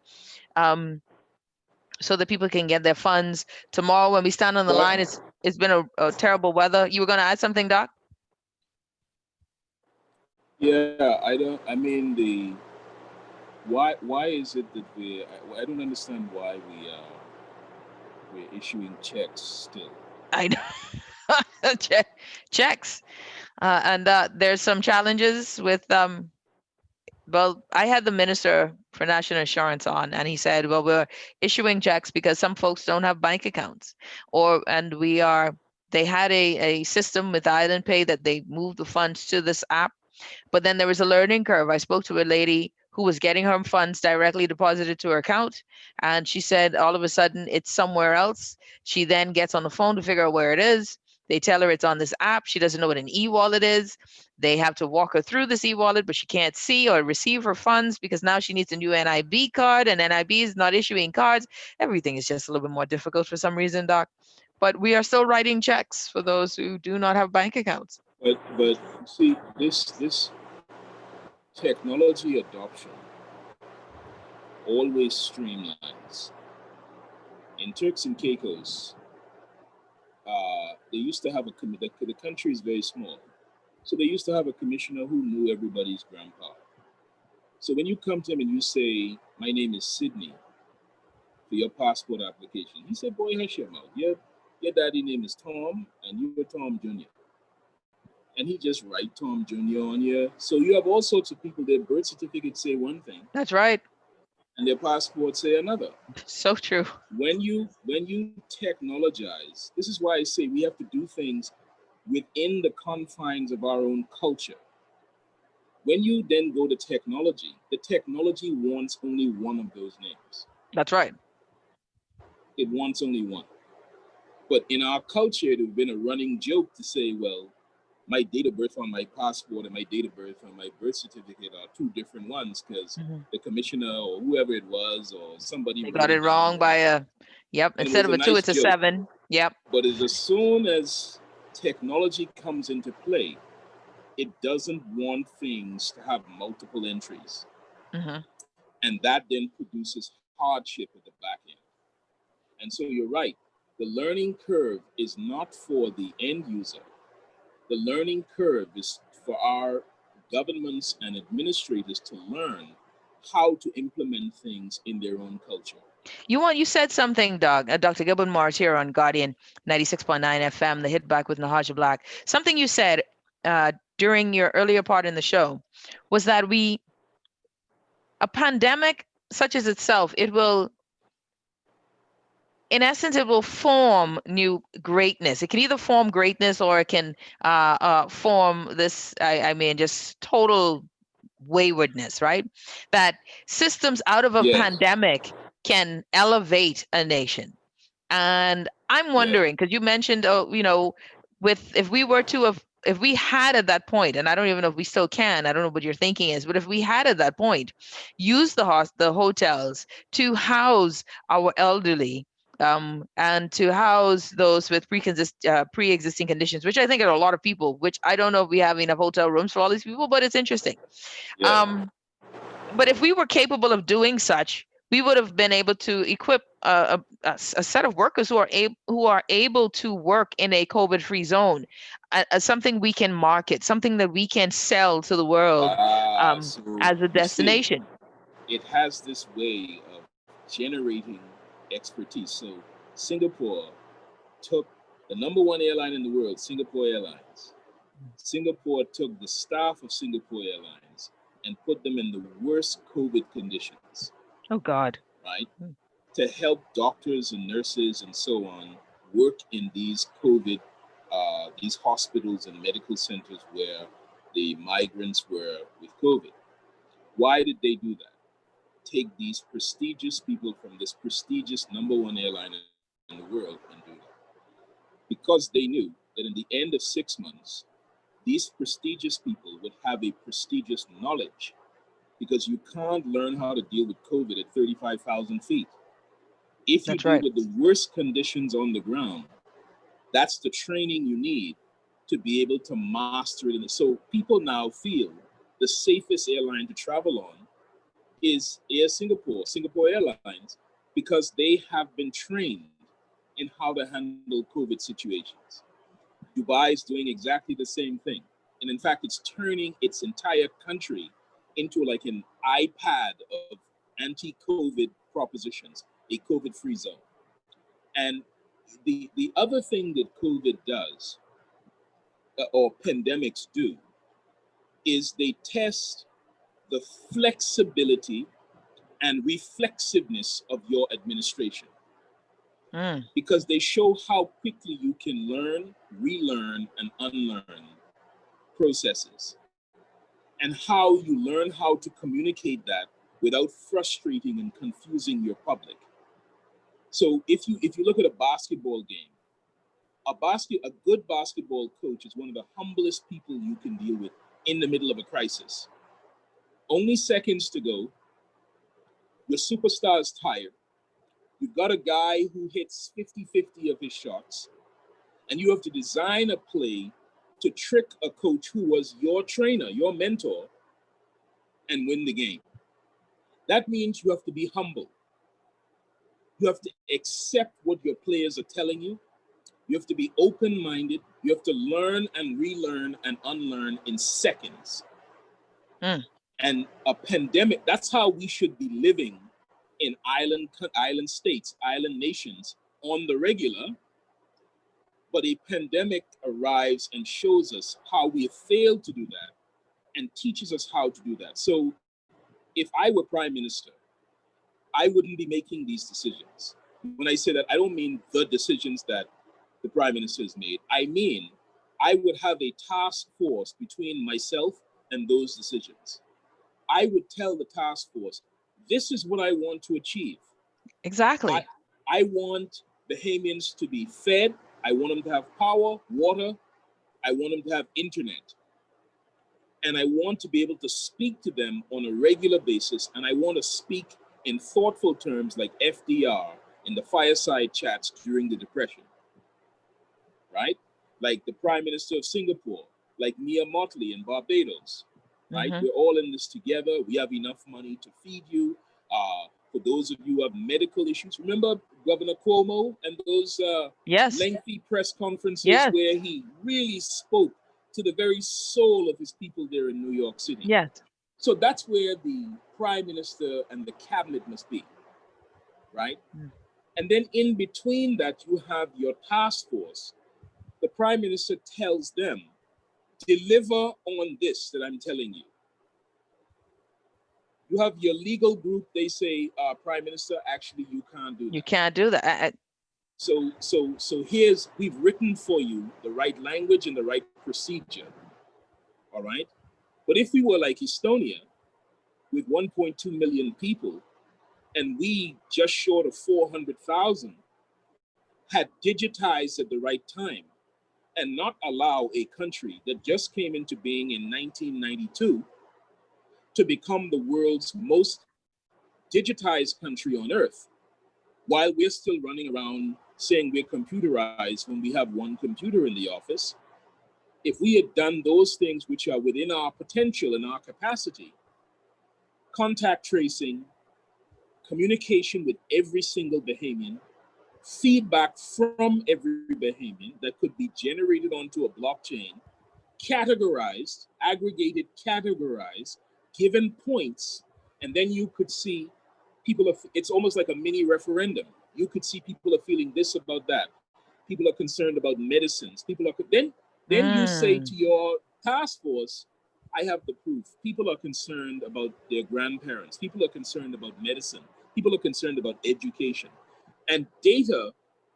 So that people can get their funds. Tomorrow when we stand on the line, it's been a terrible weather. You were going to add something, Doc? Yeah, I mean, why is it that I don't understand why we're issuing checks still. I know. Checks. And there's some challenges with, well, I had the Minister for National Insurance on, and he said, well, we're issuing checks because some folks don't have bank accounts, they had a system with Island Pay that they moved the funds to this app. But then there was a learning curve. I spoke to a lady who was getting her funds directly deposited to her account, and she said all of a sudden it's somewhere else. She then gets on the phone to figure out where it is. They tell her it's on this app. She doesn't know what an e-wallet is. They have to walk her through this e-wallet, but she can't see or receive her funds because now she needs a new NIB card, and NIB is not issuing cards. Everything is just a little bit more difficult for some reason, Doc. But we are still writing checks for those who do not have bank accounts. But see, this technology adoption always streamlines. In Turks and Caicos, they used to have the country is very small. So they used to have a commissioner who knew everybody's grandpa. So when you come to him and you say, my name is Sydney, for your passport application, he said, boy, hush your mouth. Your daddy name is Tom, and you're Tom Jr. And he just write Tom Jr. on you. So you have all sorts of people, their birth certificates say one thing. That's right. And their passports say another. So true. When you technologize, this is why I say we have to do things within the confines of our own culture. When you then go to technology, the technology wants only one of those names. That's right. It wants only one. But in our culture, it would have been a running joke to say, well, my date of birth on my passport and my date of birth on my birth certificate are two different ones because the commissioner or whoever it was or somebody they got it wrong by a, yep, instead of a 2, it's a joke. 7. Yep. But as soon as technology comes into play, it doesn't want things to have multiple entries. And that then produces hardship at the back end. And so you're right. The learning curve is not for the end user. The learning curve is for our governments and administrators to learn how to implement things in their own culture. You said something, Doug, Dr. Gilbert Morris here on Guardian 96.9 FM, the hit back with Nahaja Black. Something you said during your earlier part in the show was that a pandemic such as itself, it will, in essence, it will form new greatness. It can either form greatness or it can form this, I mean, just total waywardness, right? That systems out of a pandemic can elevate a nation. And I'm wondering, because you mentioned, if we had at that point, and I don't even know if we still can, I don't know what your thinking is, but if we had at that point, use the hotels to house our elderly, and to house those with pre-existing conditions, which I think are a lot of people, which I don't know if we have enough hotel rooms for all these people, but it's interesting. But if we were capable of doing such, we would have been able to equip a set of workers who are able to work in a COVID-free zone, something we can market, something that we can sell to the world as a destination. It has this way of generating expertise. So Singapore took the #1 airline in the world, Singapore Airlines. Singapore took the staff of Singapore Airlines and put them in the worst COVID conditions. Oh, God. Right? To help doctors and nurses and so on work in these COVID, these hospitals and medical centers where the migrants were with COVID. Why did they do that? take these prestigious people from this prestigious #1 airline in the world and do that. Because they knew that in the end of 6 months, these prestigious people would have a prestigious knowledge, because you can't learn how to deal with COVID at 35,000 feet. If you That's deal right. with the worst conditions on the ground, that's the training you need to be able to master it. And so people now feel the safest airline to travel on is Air Singapore, Singapore Airlines, because they have been trained in how to handle COVID situations. Dubai is doing exactly the same thing. And in fact, it's turning its entire country into like an iPad of anti-COVID propositions, a COVID-free zone. And the other thing that COVID does, or pandemics do, is they test the flexibility and reflexiveness of your administration, because they show how quickly you can learn, relearn, and unlearn processes, and how you learn how to communicate that without frustrating and confusing your public. So if you look at a basketball game, a good basketball coach is one of the humblest people you can deal with in the middle of a crisis. Only seconds to go, your superstar is tired, you've got a guy who hits 50-50 of his shots, and you have to design a play to trick a coach who was your trainer, your mentor, and win the game. That means you have to be humble. You have to accept what your players are telling you. You have to be open-minded. You have to learn and relearn and unlearn in seconds. And a pandemic, that's how we should be living in island states, island nations on the regular. But a pandemic arrives and shows us how we have failed to do that and teaches us how to do that. So if I were prime minister, I wouldn't be making these decisions. When I say that, I don't mean the decisions that the prime minister has made. I mean, I would have a task force between myself and those decisions. I would tell the task force, this is what I want to achieve. Exactly. I want Bahamians to be fed. I want them to have power, water. I want them to have internet. And I want to be able to speak to them on a regular basis. And I want to speak in thoughtful terms like FDR in the fireside chats during the Depression, right? Like the Prime Minister of Singapore, like Mia Motley in Barbados, right? We're all in this together. We have enough money to feed you. For those of you who have medical issues, remember Governor Cuomo and those lengthy press conferences where he really spoke to the very soul of his people there in New York City. Yes. So that's where the prime minister and the cabinet must be, right? And then in between that, you have your task force. The prime minister tells them, deliver on this that I'm telling you. You have your legal group, they say, prime minister, actually, you can't do that. You can't do that. So we've written for you the right language and the right procedure, all right? But if we were like Estonia, with 1.2 million people, and we just short of 400,000 had digitized at the right time and not allow a country that just came into being in 1992 to become the world's most digitized country on earth, while we're still running around saying we're computerized when we have one computer in the office. If we had done those things which are within our potential and our capacity, contact tracing, communication with every single Bahamian, feedback from every Bahamian that could be generated onto a blockchain, categorized, aggregated, categorized, given points, and then you could see people, it's almost like a mini referendum. You could see people are feeling this about that. People are concerned about medicines. People are, then you say to your task force, I have the proof. People are concerned about their grandparents. People are concerned about medicine. People are concerned about education. And data,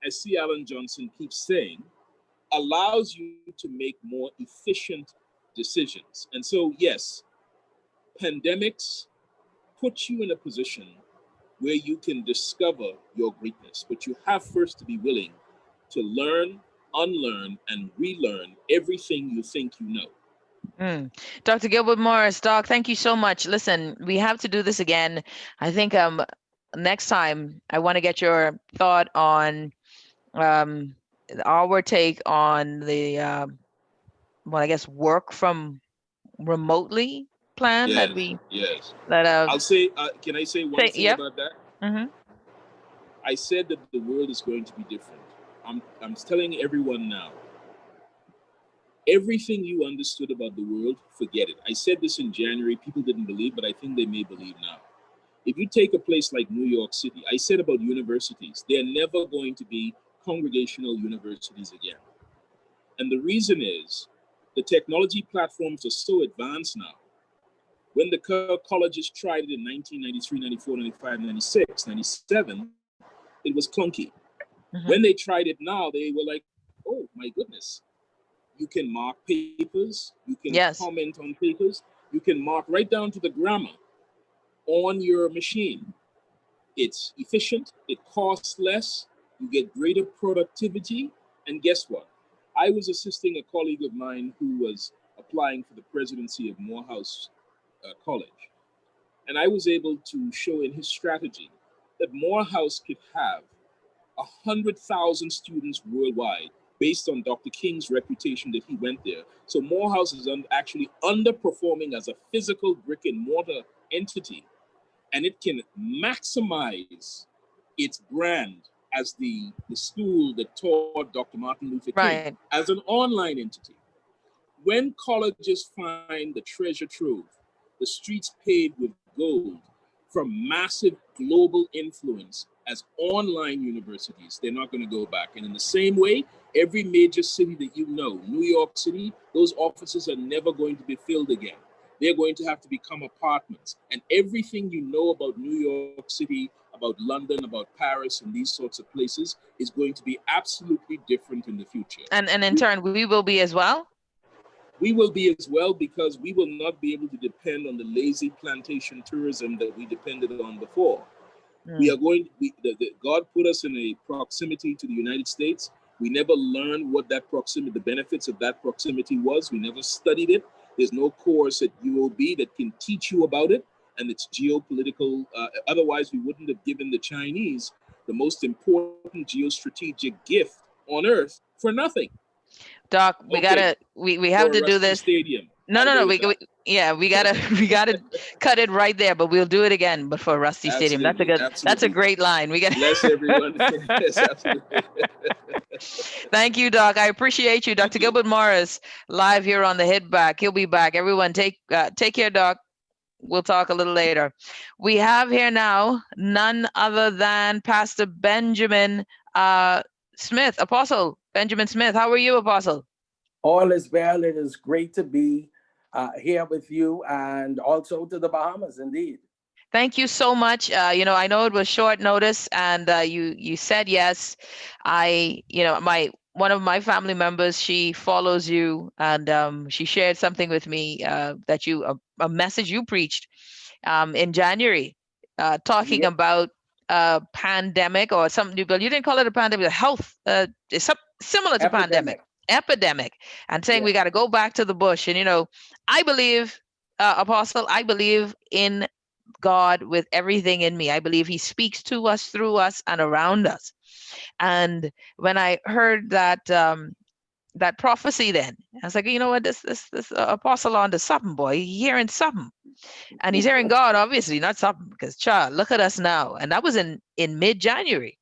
as C. Alan Johnson keeps saying, allows you to make more efficient decisions. And so, yes, pandemics, put you in a position where you can discover your greatness, but you have first to be willing to learn, unlearn, and relearn everything you think you know. Dr. Gilbert Morris, Doc, thank you so much. Listen, we have to do this again. I think next time I want to get your thought on our take on the well, I guess work from remotely plan that we Yes. that I'll say, can I say one thing yep. about that? Mm-hmm. I said that the world is going to be different. I'm telling everyone now, everything you understood about the world, forget it. I said this in January, people didn't believe, but I think they may believe now. If you take a place like New York City, I said about universities, they're never going to be congregational universities again. And the reason is the technology platforms are so advanced now. When the colleges tried it in 1993, 94, 95, 96, 97, it was clunky. When they tried it now, they were like, oh my goodness. You can mark papers, you can comment on papers, you can mark right down to the grammar on your machine. It's efficient, it costs less, you get greater productivity, and guess what? I was assisting a colleague of mine who was applying for the presidency of Morehouse College, and I was able to show in his strategy that Morehouse could have 100,000 students worldwide based on Dr. King's reputation that he went there. So Morehouse is actually underperforming as a physical brick and mortar entity, and it can maximize its brand as the school that taught Dr. Martin Luther King as an online entity. When colleges find the treasure trove, the streets paved with gold from massive global influence as online universities, they're not going to go back. And in the same way, every major city that you know, New York City, those offices are never going to be filled again. They're going to have to become apartments. And everything you know about New York City, about London, about Paris, and these sorts of places is going to be absolutely different in the future. And in turn, we will be as well? We will be as well, because we will not be able to depend on the lazy plantation tourism that we depended on before. We are going, God put us in a proximity to the United States. We never learned what that proximity, the benefits of that proximity was. We never studied it. There's no course at UOB that can teach you about it. And it's geopolitical. Otherwise, we wouldn't have given the Chinese the most important geostrategic gift on earth for nothing. Doc, we gotta, we have to do this. Stadium. No, we gotta cut it right there, but we'll do it again. But for Rusty Stadium, that's a great line. We got bless everyone. Yes, absolutely. Thank you, Doc. I appreciate you, Dr. Gilbert Morris, live here on the Hit Back. He'll be back. Everyone, take care, Doc. We'll talk a little later. We have here now none other than Pastor Benjamin Smith, Apostle Benjamin Smith. How are you, Apostle? All is well. It is great to be here with you, and also to the Bahamas, indeed. Thank you so much. I know it was short notice, and you said yes. One of my family members, she follows you, and she shared something with me that a message you preached in January, talking about pandemic or something. But you didn't call it a pandemic, a health, similar to epidemic, and saying we got to go back to the bush. And I believe, Apostle, I believe in God with everything in me. I believe he speaks to us, through us, and around us. And when I heard that that prophecy, then I was like, you know what, this apostle on to something, boy. He's hearing something, and he's hearing God, obviously, not something, because child, look at us now. And that was in mid-January,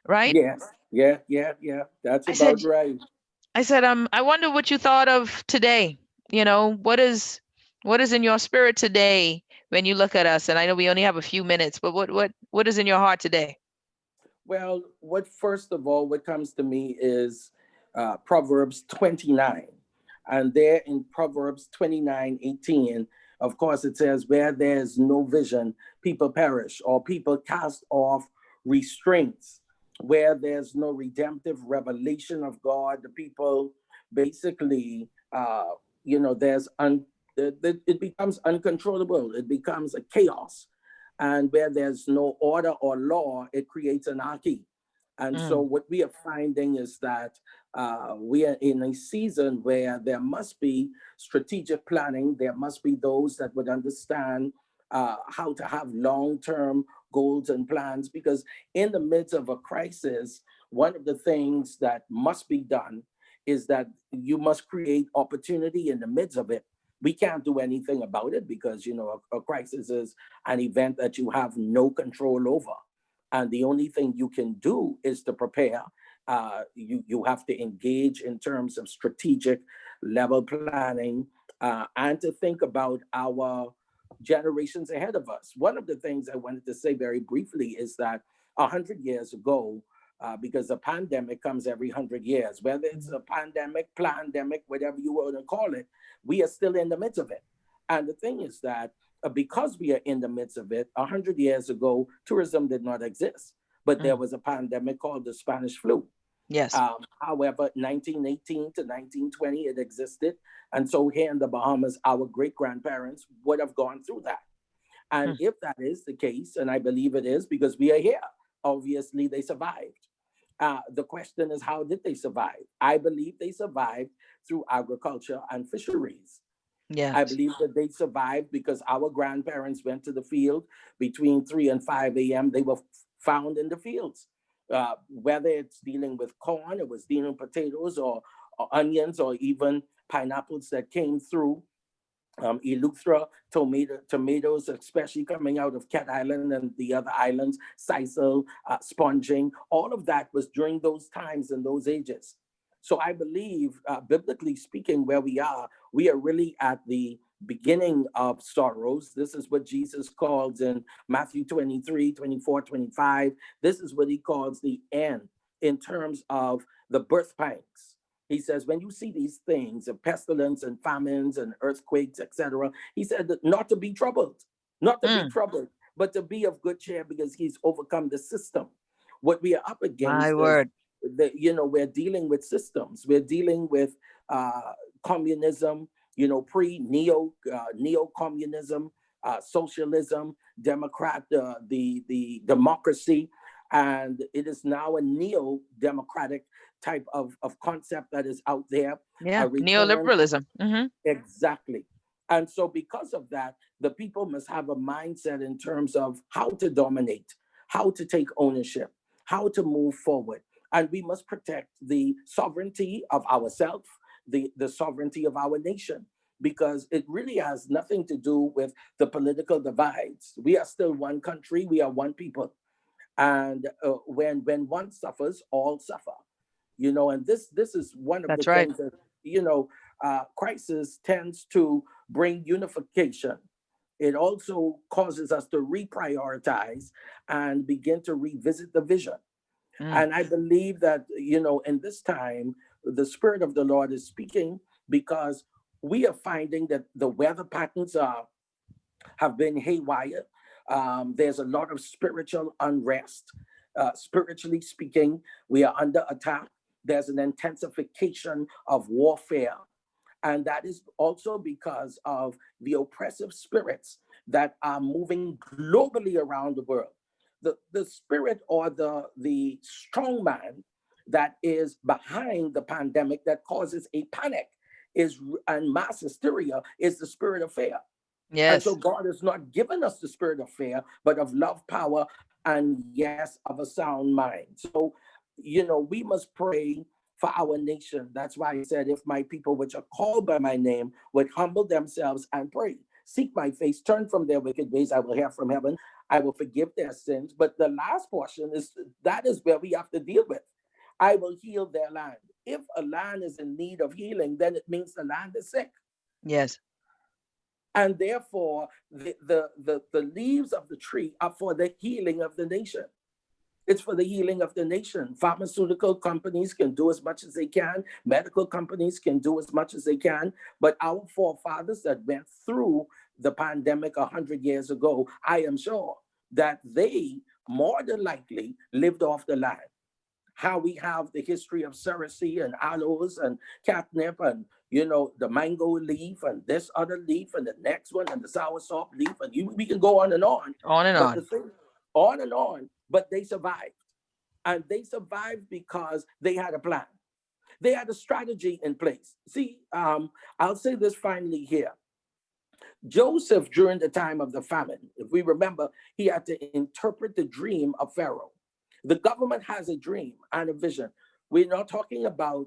right? Yes, yeah. That's about right. I said, I wonder what you thought of today. What is in your spirit today when you look at us? And I know we only have a few minutes, but what is in your heart today? Well, first of all, what comes to me is Proverbs 29. And there in Proverbs 29:18, of course, it says, where there's no vision, people perish, or people cast off restraints. Where there's no redemptive revelation of God, the people basically, it becomes uncontrollable. It becomes a chaos. And where there's no order or law, it creates anarchy. And so what we are finding is that we are in a season where there must be strategic planning. There must be those that would understand how to have long-term goals and plans, because in the midst of a crisis, one of the things that must be done is that you must create opportunity in the midst of it. We can't do anything about it because, you know, a crisis is an event that you have no control over. And the only thing you can do is to prepare. You have to engage in terms of strategic level planning and to think about our generations ahead of us. One of the things I wanted to say very briefly is that 100 years ago, because a pandemic comes every 100 years, whether it's a pandemic, plandemic, whatever you want to call it, we are still in the midst of it. And the thing is that because we are in the midst of it, 100 years ago, tourism did not exist, but there was a pandemic called the Spanish flu. Yes. However, 1918 to 1920, it existed. And so here in the Bahamas, our great-grandparents would have gone through that. And if that is the case, and I believe it is because we are here, obviously they survived. The question is, how did they survive? I believe they survived through agriculture and fisheries. Yeah. I believe that they survived because our grandparents went to the field between 3 and 5 a.m. They were found in the fields. Whether it's dealing with corn, it was dealing with potatoes or onions or even pineapples that came through. Eleuthera, tomatoes, especially coming out of Cat Island and the other islands, sisal, sponging, all of that was during those times and those ages. So I believe, biblically speaking, where we are really at the beginning of sorrows. This is what Jesus calls in Matthew 23, 24, 25. This is what he calls the end in terms of the birth pangs. He says, when you see these things of pestilence and famines and earthquakes, etc., he said that not to be troubled, but to be of good cheer because he's overcome the system. What we are up against is that, you know, we're dealing with systems. We're dealing with communism, you know, neo-communism, socialism, the democracy. And it is now a neo-democratic type of concept that is out there. Yeah, neoliberalism. Exactly. And so because of that, the people must have a mindset in terms of how to dominate, how to take ownership, how to move forward. And we must protect the sovereignty of ourselves, the sovereignty of our nation, because it really has nothing to do with the political divides. We are still one country, we are one people. And when one suffers, all suffer. You know, and this is one of the things that, you know, crisis tends to bring unification. It also causes us to reprioritize and begin to revisit the vision. And I believe that, you know, in this time, the Spirit of the Lord is speaking because we are finding that the weather patterns have been haywire. There's a lot of spiritual unrest. Spiritually speaking, we are under attack. There's an intensification of warfare. And that is also because of the oppressive spirits that are moving globally around the world. The spirit or the strong man that is behind the pandemic that causes a panic and mass hysteria is the spirit of fear. Yes. And so God has not given us the spirit of fear, but of love, power, and yes, of a sound mind. So, you know, we must pray for our nation. That's why he said, if my people which are called by my name would humble themselves and pray, seek my face, turn from their wicked ways, I will hear from heaven, I will forgive their sins. But the last portion is where we have to deal with. I will heal their land. If a land is in need of healing, then it means the land is sick. Yes. And therefore, the leaves of the tree are for the healing of the nation. It's for the healing of the nation. Pharmaceutical companies can do as much as they can. Medical companies can do as much as they can. But our forefathers that went through the pandemic 100 years ago, I am sure that they more than likely lived off the land. How we have the history of cerasee and aloes and catnip and you know, the mango leaf and this other leaf and the next one and the soursop leaf, and we can go on and on. On and but on. The thing, on and on, but they survived. And they survived because they had a plan. They had a strategy in place. See, I'll say this finally here. Joseph, during the time of the famine, if we remember, he had to interpret the dream of Pharaoh. The government has a dream and a vision. We're not talking about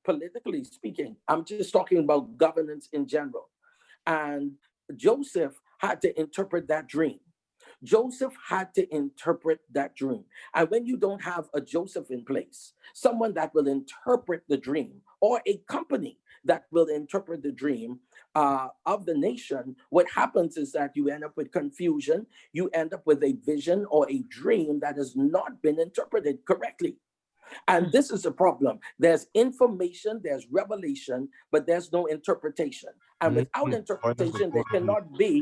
politically speaking. I'm just talking about governance in general. And Joseph had to interpret that dream. Joseph had to interpret that dream. And when you don't have a Joseph in place, someone that will interpret the dream, or a company that will interpret the dream of the nation, what happens is that you end up with confusion. You end up with a vision or a dream that has not been interpreted correctly. And this is a problem. There's information, there's revelation, but there's no interpretation. And without interpretation, there cannot be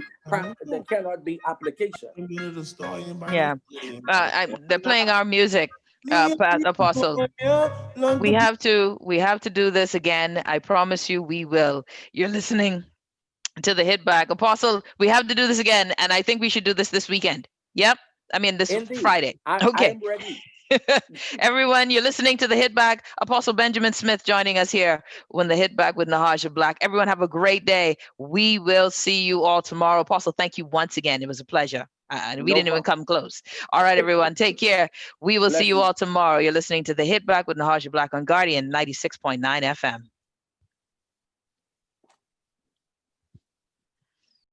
application. Yeah. They're playing our music, Apostle. We have to do this again. I promise you we will. You're listening to the Hit Back. Apostle, we have to do this again, and I think we should do this weekend. Yep. I mean, this Indeed. Friday. Okay. I am ready. Everyone, you're listening to the Hit Back. Apostle Benjamin Smith joining us here when the Hit Back with Nahaja Black. Everyone have a great day. We will see you all tomorrow. Apostle, thank you once again. It was a pleasure. We didn't even come close. All right, everyone, take care. We will see you all tomorrow. You're listening to the Hit Back with Nahaja Black on Guardian 96.9 FM.